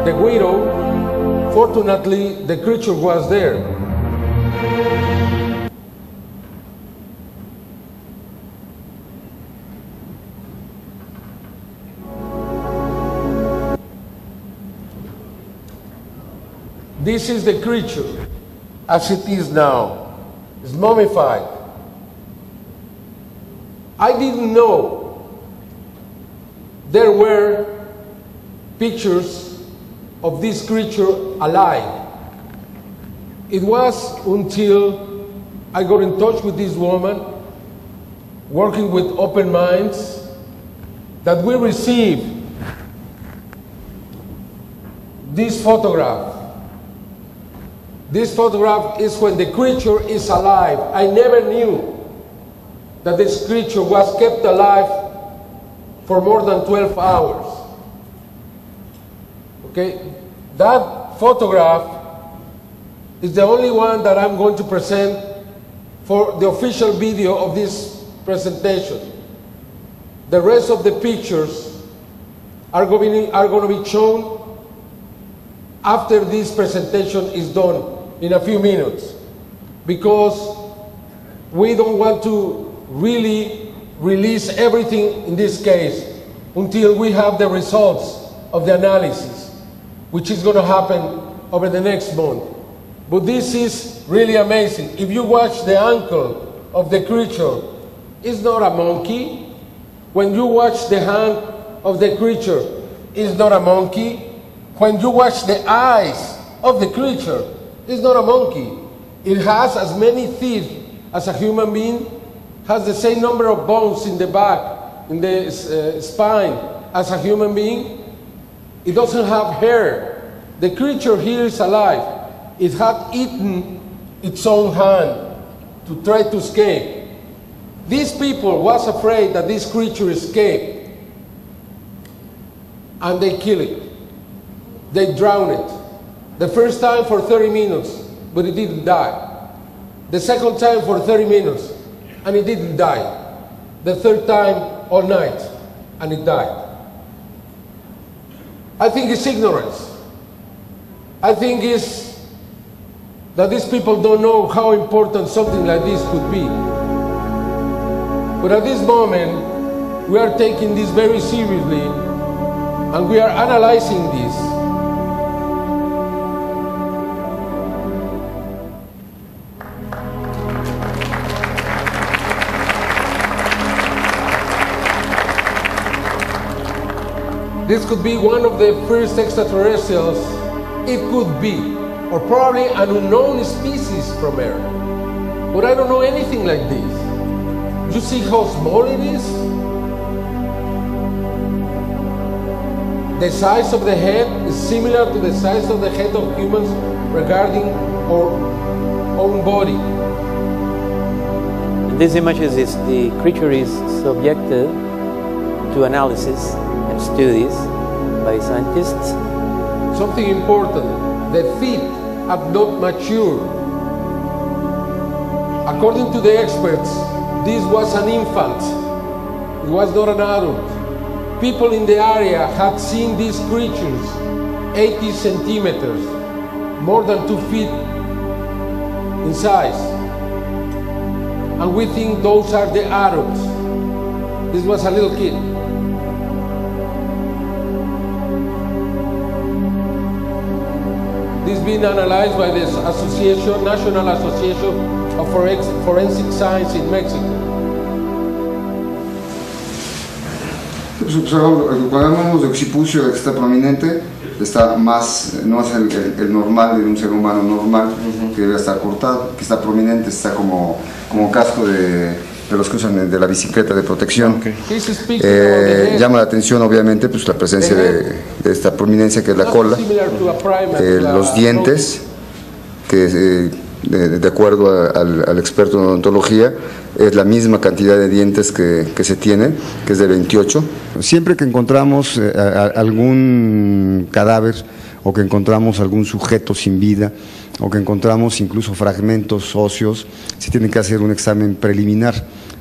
S3: the widow. Fortunately, the creature was there. This is the creature as it is now. It's mummified. I didn't know there were pictures of this creature alive. It was until I got in touch with this woman, working with Open Minds, that we received this photograph. This photograph is when the creature is alive. I never knew that this creature was kept alive for more than 12 hours. Okay, that photograph is the only one that I'm going to present for the official video of this presentation. The rest of the pictures are going to be shown after this presentation is done in a few minutes, because we don't want to really release everything in this case until we have the results of the analysis, which is going to happen over the next month. But this is really amazing. If you watch the ankle of the creature, it's not a monkey. When you watch the hand of the creature, it's not a monkey. When you watch the eyes of the creature, it's not a monkey. It has as many teeth as a human being, has the same number of bones in the back, in the spine as a human being. It doesn't have hair. The creature here is alive. It had eaten its own hand to try to escape. These people was afraid that this creature escaped, and they kill it. They drown it. The first time for 30 minutes, but it didn't die. The second time for 30 minutes, and it didn't die. The third time all night, and it died. I think it's ignorance. I think it's that these people don't know how important something like this could be. But at this moment, we are taking this very seriously, and we are analyzing this. This could be one of the first extraterrestrials. It could be, or probably an unknown species from Earth. But I don't know anything like this. You see how small it is? The size of the head is similar to the size of the head of humans regarding our own body.
S2: In these images, the creature is subjected to analysis and studies by scientists.
S3: Something important, the feet have not matured. According to the experts, this was an infant. It was not an adult. People in the area had seen these creatures 80 centimeters, more than 2 feet in size. And we think those are the adults. This was a little kid. This is being analyzed by the Association, National Association of Forensic Science in Mexico.
S4: Cuando hablamos de occipucio que está prominente, está más, no es el normal de un ser humano normal, que debe estar cortado, que está prominente, está como casco de los que usan de la bicicleta de protección. Llama la atención obviamente pues, la presencia de esta prominencia que es la cola, los dientes, que de acuerdo al experto en odontología es la misma cantidad de dientes que se tienen, que es de 28. Siempre que encontramos algún cadáver o que encontramos algún sujeto sin vida o que encontramos incluso fragmentos óseos, se tiene que hacer un examen preliminar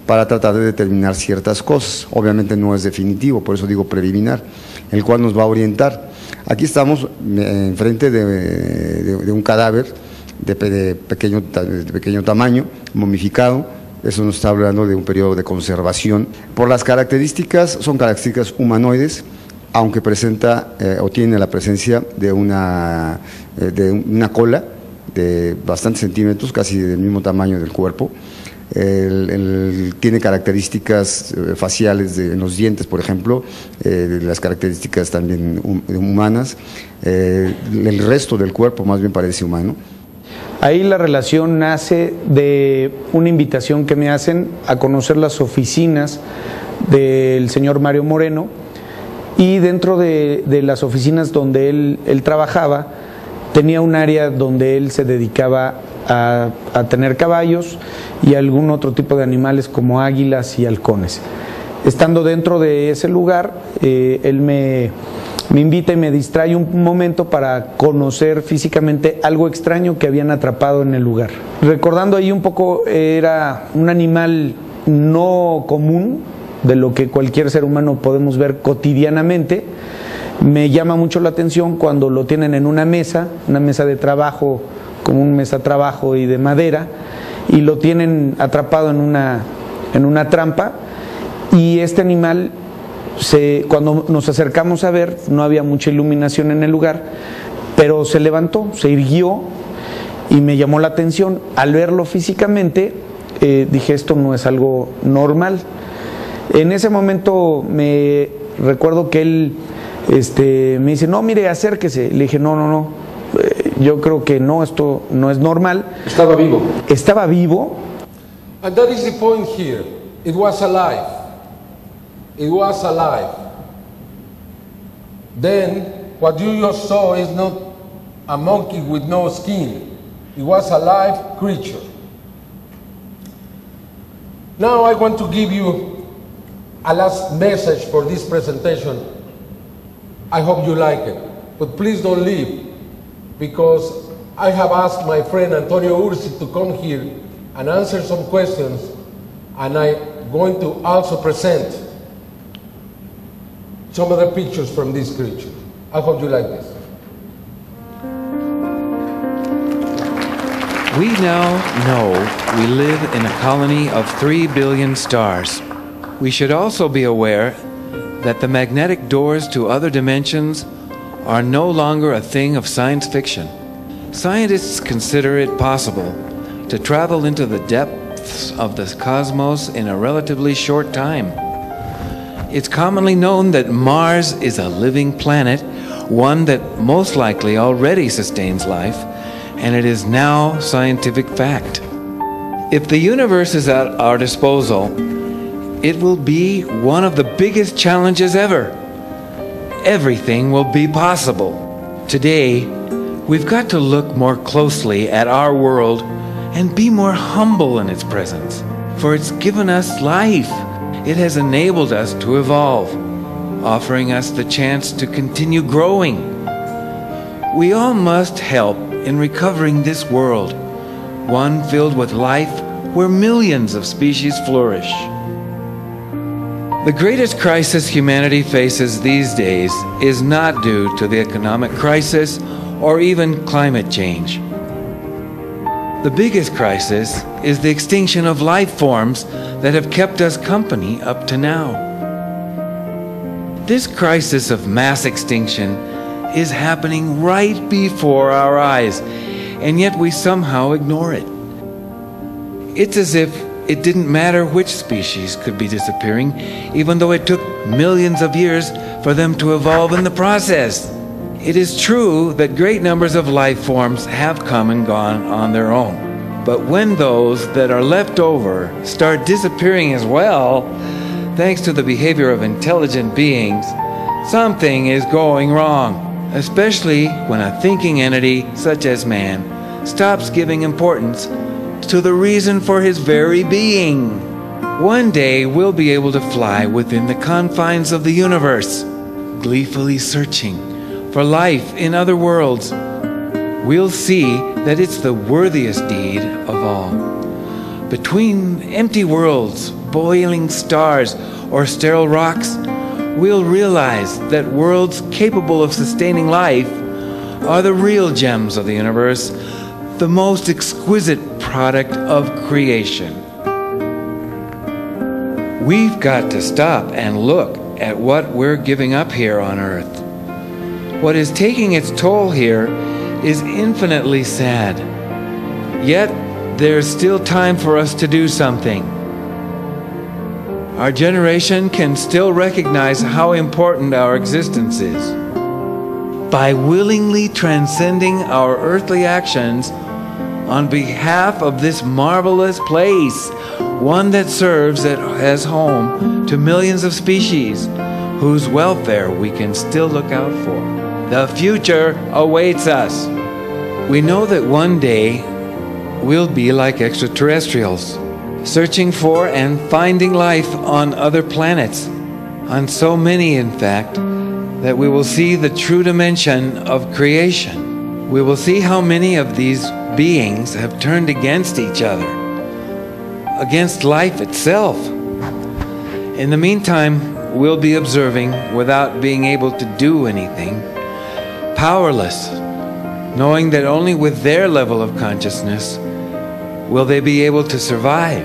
S4: para tratar de determinar ciertas cosas. Obviamente no es definitivo, por eso digo preliminar, el cual nos va a orientar. Aquí estamos enfrente de un cadáver de pequeño tamaño, momificado. Eso nos está hablando de un periodo de conservación. Por las características, son características humanoides, aunque presenta o tiene la presencia de una cola de bastantes centímetros, casi del mismo tamaño del cuerpo. Tiene características faciales en los dientes, por ejemplo, las características también humanas. El resto del cuerpo más bien parece humano.
S5: Ahí la relación nace de una invitación que me hacen a conocer las oficinas del señor Mario Moreno, y dentro de las oficinas donde él trabajaba tenía un área donde él se dedicaba a tener caballos y algún otro tipo de animales como águilas y halcones. Estando dentro de ese lugar, él me invita y me distrae un momento para conocer físicamente algo extraño que habían atrapado en el lugar. Recordando ahí un poco, era un animal no común, de lo que cualquier ser humano podemos ver cotidianamente. Me llama mucho la atención cuando lo tienen en una mesa de trabajo, como una mesa de trabajo y de madera, y lo tienen atrapado en una trampa, y este animal, cuando nos acercamos a ver, no había mucha iluminación en el lugar, pero se levantó, se irguió y me llamó la atención. Al verlo físicamente, dije, esto no es algo normal. En ese momento me recuerdo que él me dice, no, mire, acérquese. Le dije, no, yo creo que no, esto no es normal.
S3: Estaba vivo.
S5: Estaba vivo.
S3: And that is the point here. It was alive. It was alive. Then, what you just saw is not a monkey with no skin. It was a live creature. Now I want to give you a last message for this presentation. I hope you like it, but please don't leave, because I have asked my friend Antonio Ursi to come here and answer some questions, and I'm going to also present some of the pictures from this creature. I hope you like this.
S19: We now know we live in a colony of 3 billion stars. We should also be aware that the magnetic doors to other dimensions are no longer a thing of science fiction. Scientists consider it possible to travel into the depths of the cosmos in a relatively short time. It's commonly known that Mars is a living planet, one that most likely already sustains life, and it is now scientific fact. If the universe is at our disposal, it will be one of the biggest challenges ever. Everything will be possible. Today, we've got to look more closely at our world and be more humble in its presence, for it's given us life. It has enabled us to evolve, offering us the chance to continue growing. We all must help in recovering this world, one filled with life where millions of species flourish. The greatest crisis humanity faces these days is not due to the economic crisis or even climate change. The biggest crisis is the extinction of life forms that have kept us company up to now. This crisis of mass extinction is happening right before our eyes, and yet we somehow ignore it. It's as if it didn't matter which species could be disappearing, even though it took millions of years for them to evolve in the process. It is true that great numbers of life forms have come and gone on their own. But when those that are left over start disappearing as well, thanks to the behavior of intelligent beings, something is going wrong, especially when a thinking entity such as man stops giving importance to the reason for his very being. One day we'll be able to fly within the confines of the universe, gleefully searching for life in other worlds. We'll see that it's the worthiest deed of all. Between empty worlds, boiling stars, or sterile rocks, we'll realize that worlds capable of sustaining life are the real gems of the universe, the most exquisite product of creation. We've got to stop and look at what we're giving up here on Earth. What is taking its toll here is infinitely sad. Yet, there's still time for us to do something. Our generation can still recognize how important our existence is. By willingly transcending our earthly actions on behalf of this marvelous place, one that serves as home to millions of species whose welfare we can still look out for. The future awaits us. We know that one day we'll be like extraterrestrials, searching for and finding life on other planets, on so many, in fact, that we will see the true dimension of creation. We will see how many of these beings have turned against each other, against life itself. In the meantime, we'll be observing without being able to do anything, powerless, knowing that only with their level of consciousness will they be able to survive.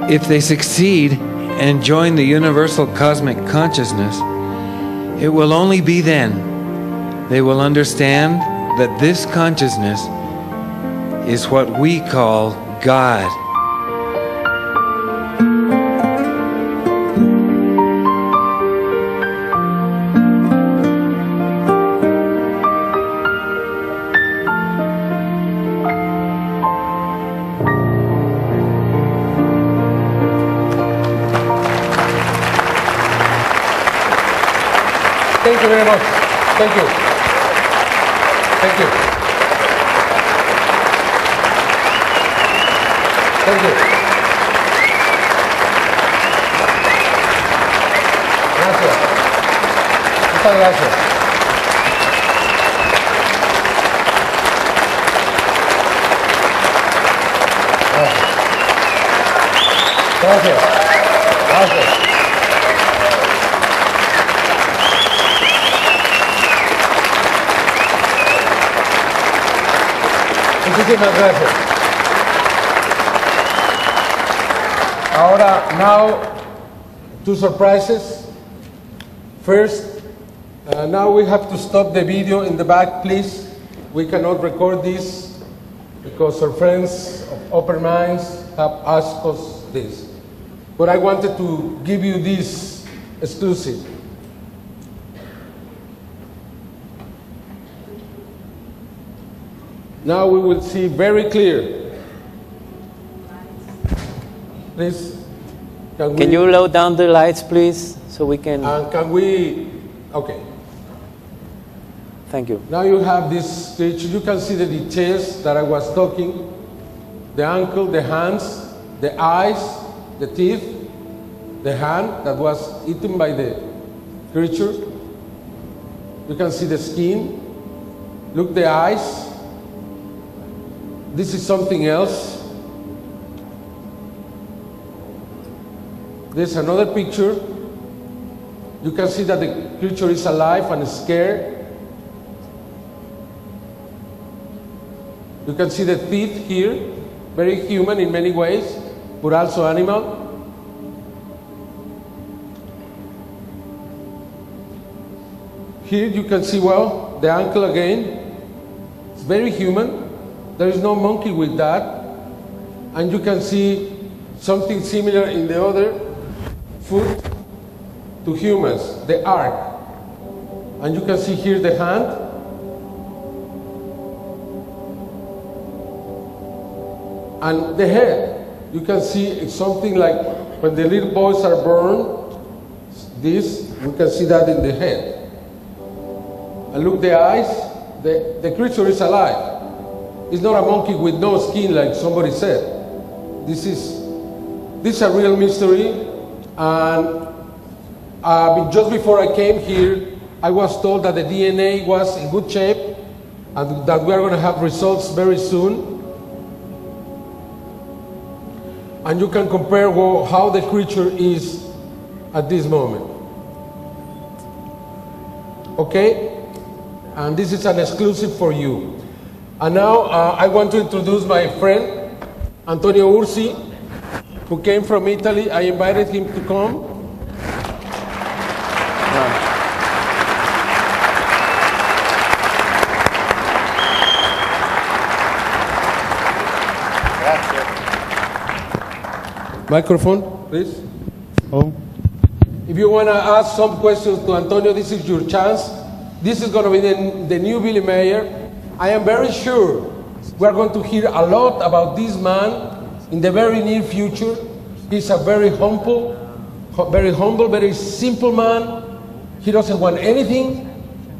S19: If they succeed and join the universal cosmic consciousness, it will only be then they will understand that this consciousness is what we call God.
S3: Thank you very much. Thank you. Thank you. Thank you. Gracias. Muchas gracias. Gracias. Gracias. Muchísimas gracias. Ahora, now, two surprises. First, now we have to stop the video in the back, please. We cannot record this because our friends of Open Minds have asked us this. But I wanted to give you this exclusive. Now we will see very clear. Please,
S2: can you load down the lights, please, so we can...
S3: can we... Okay.
S2: Thank you.
S3: Now you have this picture. You can see the details that I was talking. The ankle, the hands, the eyes, the teeth, the hand that was eaten by the creature. You can see the skin. Look, the eyes. This is something else. There's another picture. You can see that the creature is alive and scared. You can see the teeth here, very human in many ways, but also animal. Here you can see, well, the ankle again. It's very human. There is no monkey with that. And you can see something similar in the other foot to humans, the arc. And you can see here the hand. And the head. You can see it's something like when the little boys are born, this, we can see that in the head. And look, the eyes, the creature is alive. It's not a monkey with no skin like somebody said. This is a real mystery. And just before I came here, I was told that the DNA was in good shape and that we are going to have results very soon. And you can compare how the creature is at this moment. Okay? And this is an exclusive for you. And now I want to introduce my friend, Antonio Ursi, who came from Italy. I invited him to come. Microphone, please.
S17: Oh.
S3: If you want to ask some questions to Antonio, this is your chance. This is going to be the new Billy Mayer. I am very sure we're going to hear a lot about this man in the very near future. He's a very humble, very simple man. He doesn't want anything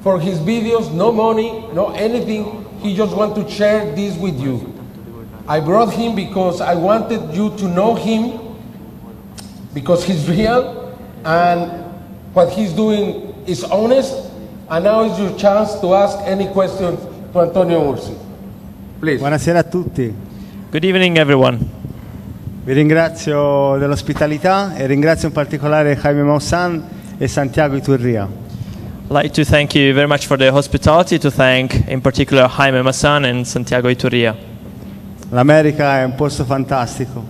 S3: for his videos, no money, no anything. He just wants to share this with you. I brought him because I wanted you to know him, because he's real and what he's doing is honest. And now is your chance to ask any question to Antonio Ursi. Please.
S17: Buonasera a tutti.
S6: Good evening, everyone.
S17: Vi ringrazio dell'ospitalità e ringrazio in particolare Jaime Maussan e Santiago Yturria.
S6: I'd like to thank you very much for the hospitality, to thank in particular Jaime Maussan and Santiago Yturria.
S17: L'America è un posto fantastico.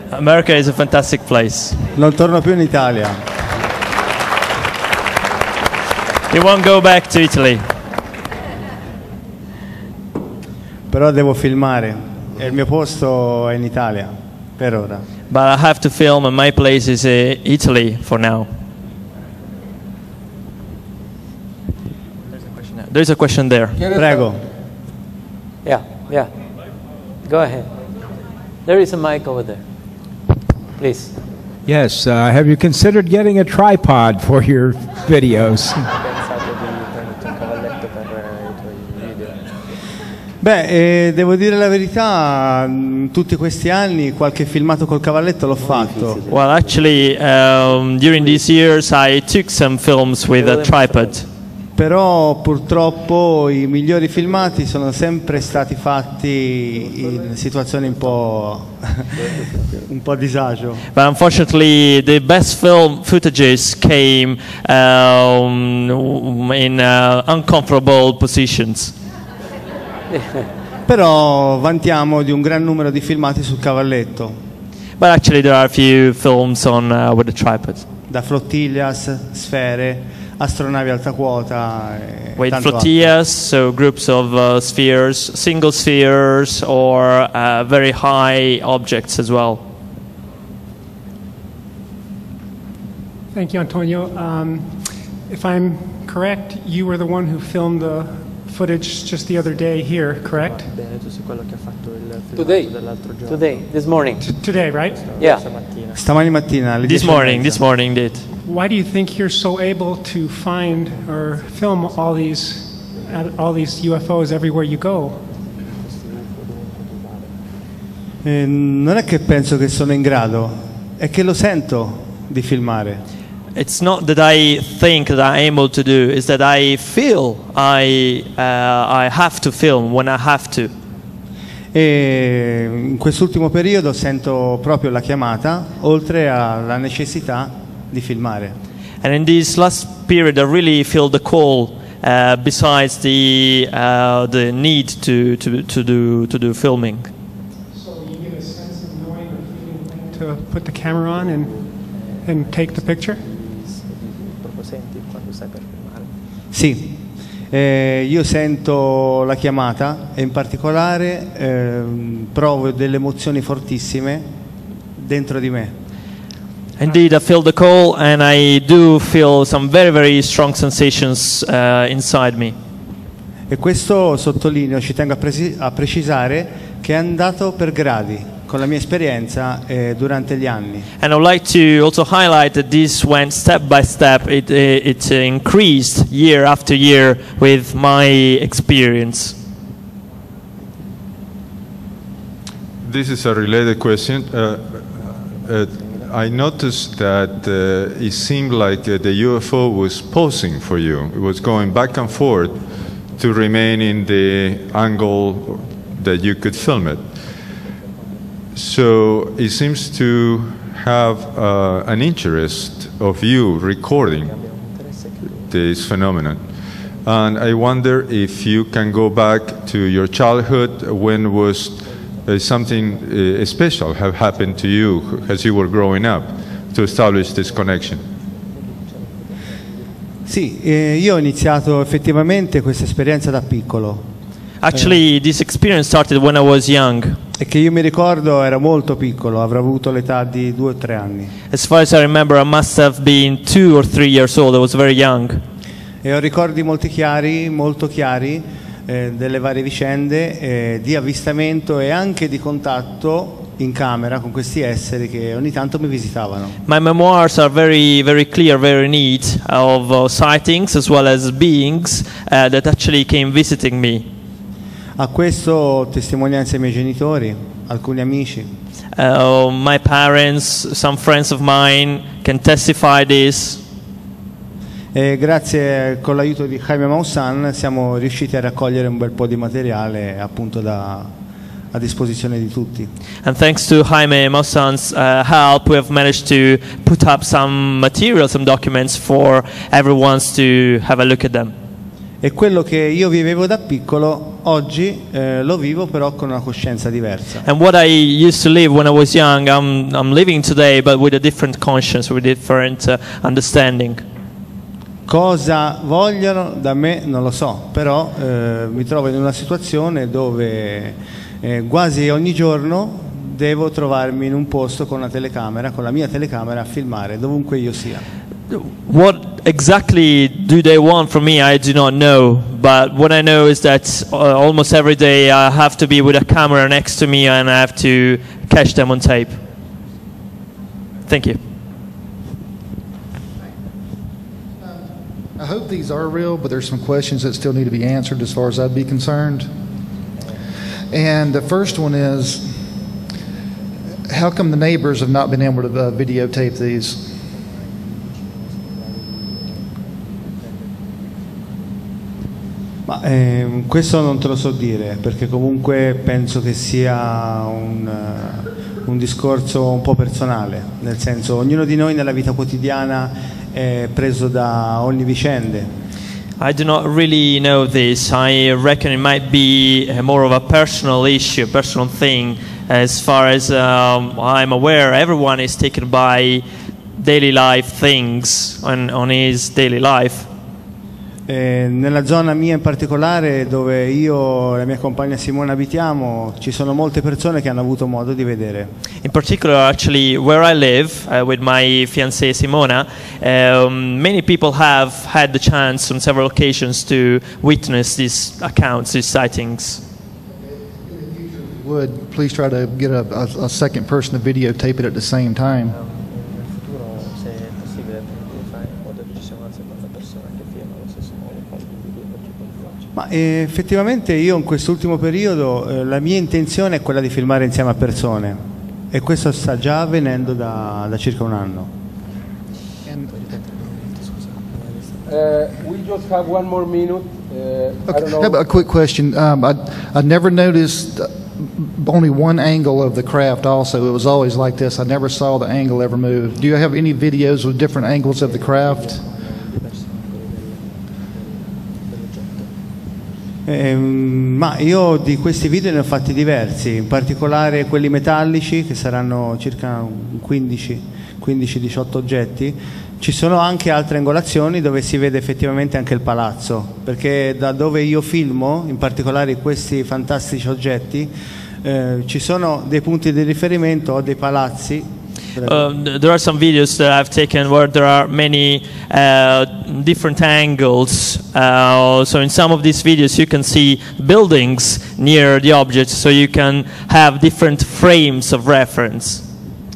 S6: America is a fantastic place.
S17: Non torno più in Italia.
S6: You won't go back to Italy.
S17: Però devo filmare e il mio posto è in Italia, per ora.
S6: But I have to film and my place is Italy for now. There's a question there.
S17: Prego.
S2: Yeah. Go ahead. There is a mic over there. Please.
S22: Yes, have you considered getting a tripod for your videos?
S17: Devo dire la verità, tutti questi anni qualche filmato col cavalletto l'ho fatto.
S6: Well, actually, during these years I took some films with a tripod.
S17: Però purtroppo i migliori filmati sono sempre stati fatti in situazioni un po' a disagio.
S6: But unfortunately, the best film footages came in uncomfortable positions.
S17: Però vantiamo di un gran numero di filmati sul cavalletto.
S6: But actually there are a few films on with the tripod.
S17: Da flottillas, sfere, astronavi alta quota.
S6: With flotillas, so groups of spheres, single spheres, or very high objects as well.
S23: Thank you, Antonio. If I'm correct, you were the one who filmed the footage just the other day here, correct?
S2: Today, this morning.
S23: Today, right?
S2: Yeah.
S17: Stamani mattina.
S6: This morning did.
S23: Why do you think you're so able to find or film all these UFOs everywhere you go?
S17: Non è che penso che sono in grado, è che lo sento di filmare.
S6: It's not that I think that I'm able to do, it's that I feel I have to film when I have to.
S17: E in quest'ultimo periodo sento proprio la chiamata, oltre alla necessità di filmare.
S6: And in this last period, I really feel the call, besides the need to do filming.
S23: So you get a sense of knowing or feeling to put the camera on and take the picture?
S17: Sì, io sento la chiamata e in particolare provo delle emozioni fortissime dentro di me.
S6: Indeed, I feel the call and I do feel some very, very strong sensations inside me.
S17: E questo, sottolineo, ci tengo a precisare, che è andato per gradi con la mia esperienza durante gli anni.
S6: And I would like to also highlight that this went step by step. It increased year after year with my experience.
S24: This is a related question. I noticed that it seemed like the UFO was posing for you. It was going back and forth to remain in the angle that you could film it. So it seems to have an interest of you recording this phenomenon. And I wonder if you can go back to your childhood, when was something special have happened to you as you were growing up to establish this connection.
S17: Sì, io ho iniziato effettivamente questa esperienza da piccolo.
S6: Actually, this experience started when I was young.
S5: E che io mi ricordo era molto piccolo, avrà avuto l'età di 2 o 3 anni.
S6: As far as I remember, I must have been 2 or 3 years old. I was very young.
S5: E ho ricordi molto chiari, delle varie vicende di avvistamento e anche di contatto in camera con questi esseri che ogni tanto mi visitavano.
S6: My memoirs are very, very clear, very neat of sightings as well as beings that actually came visiting me.
S5: A questo testimonianza i miei genitori, alcuni amici.
S6: My parents, some friends of mine can testify this.
S5: E grazie con l'aiuto di Jaime Maussan siamo riusciti a raccogliere un bel po' di materiale appunto a disposizione di tutti.
S6: And thanks to Jaime Maussan's help, we have managed to put up some material, some documents for everyone to have a look at them.
S5: E quello che io vivevo da piccolo oggi lo vivo però con una coscienza diversa.
S6: And what I used to live when I was young, I'm living today, but with a different conscience, with a different understanding.
S5: Cosa vogliono da me non lo so, però mi trovo in una situazione dove quasi ogni giorno devo trovarmi in un posto con una telecamera, con la mia telecamera a filmare dovunque io sia.
S6: What exactly do they want from me, I do not know, but what I know is that almost every day I have to be with a camera next to me and I have to catch them on tape. Thank you.
S7: I hope these are real, but there's some questions that still need to be answered as far as I'd be concerned. And the first one is, how come the neighbors have not been able to videotape these?
S5: Ma questo non te lo so dire, perché comunque penso che sia un discorso un po' personale, nel senso ognuno di noi nella vita quotidiana è preso da ogni vicende.
S6: I do not really know this. I reckon it might be more of a personal issue, a personal thing. As far as I'm aware, everyone is taken by daily life things on his daily life.
S5: Nella zona mia in particolare, dove io e la mia compagna Simona abitiamo, ci sono molte persone che hanno avuto modo di vedere.
S6: In particular, actually, where I live with my fiancée Simona, many people have had the chance on several occasions to witness these accounts, these sightings.
S7: Would please try to get a second person to videotape it at the same time.
S5: Ma effettivamente io in quest'ultimo periodo la mia intenzione è quella di filmare insieme a persone e questo sta già avvenendo da circa un anno.
S3: We just have one more minute. I don't know.
S7: I have a quick question. I never noticed only one angle of the craft also. It was always like this. I never saw the angle ever move. Do you have any videos with different angles of the craft?
S5: Ma io di questi video ne ho fatti diversi, in particolare quelli metallici che saranno circa 15-18 oggetti. Ci sono anche altre angolazioni dove si vede effettivamente anche il palazzo, perché da dove io filmo, in particolare questi fantastici oggetti, ci sono dei punti di riferimento o dei palazzi.
S6: There are some videos that I've taken where there are many different angles. So in some of these videos you can see buildings near the object, so you can have different frames of reference.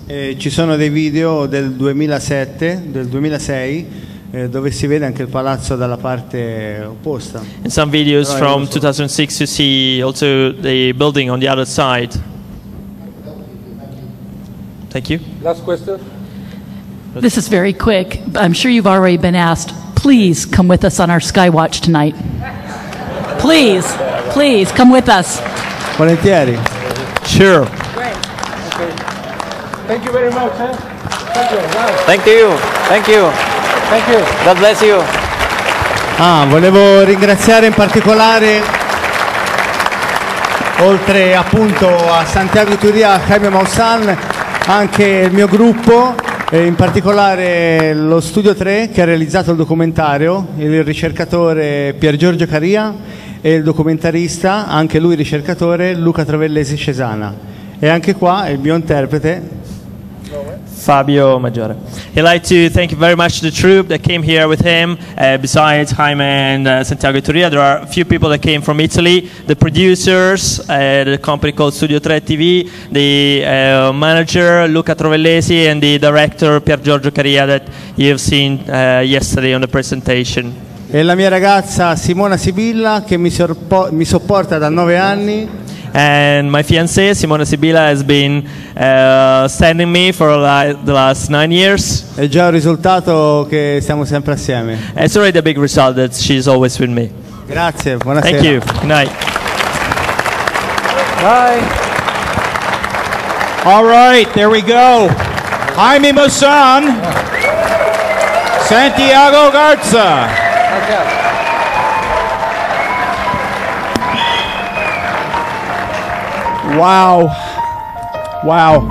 S5: Ci sono dei video del 2007, del 2006, dove si vede anche il palazzo dalla parte opposta.
S6: In some videos from 2006 you see also the building on the other side. Thank you.
S3: Last question.
S8: This is very quick. I'm sure you've already been asked. Please come with us on our Skywatch tonight. Please, please come with us.
S5: Volentieri.
S6: Sure.
S3: Okay. Thank you very much. Thank you. Bye.
S2: Thank you. Thank you.
S3: Thank you.
S2: God bless you.
S5: Volevo ringraziare in particolare, oltre appunto a Santiago Yturria, a Jaime Maussan, anche il mio gruppo, in particolare lo Studio 3 che ha realizzato il documentario, il ricercatore Pier Giorgio Caria
S17: e il documentarista, anche lui ricercatore, Luca Trovellesi Cesana. E anche qua il mio interprete
S6: Fabio Maggiore. He'd like to thank very much the troupe that came here with him. Besides Jaime and Santiago Yturria, there are a few people that came from Italy. The producers, the company called Studio 3 TV, the manager Luca Trovellesi, and the director Pier Giorgio Caria that you have seen yesterday on the presentation.
S17: e la mia ragazza Simona Sibilla che mi sopporta da 9 anni.
S6: And my fiancée, Simona Sibilla, has been standing me for the last 9 years.
S17: È già un risultato che stiamo sempre assieme.
S6: It's already a big result that she's always with me.
S17: Grazie, buonasera.
S6: Thank you. Good night.
S22: Bye. All right, there we go. Jaime Maussan, Santiago Garza. Wow. Wow.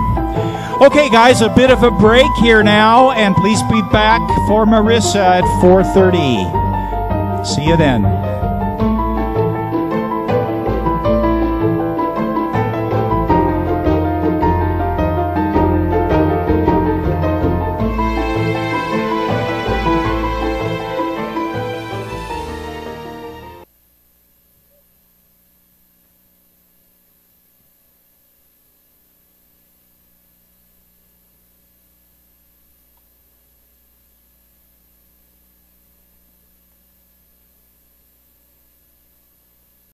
S22: Okay, guys, a bit of a break here now, and please be back for Marissa at 4:30. See you then.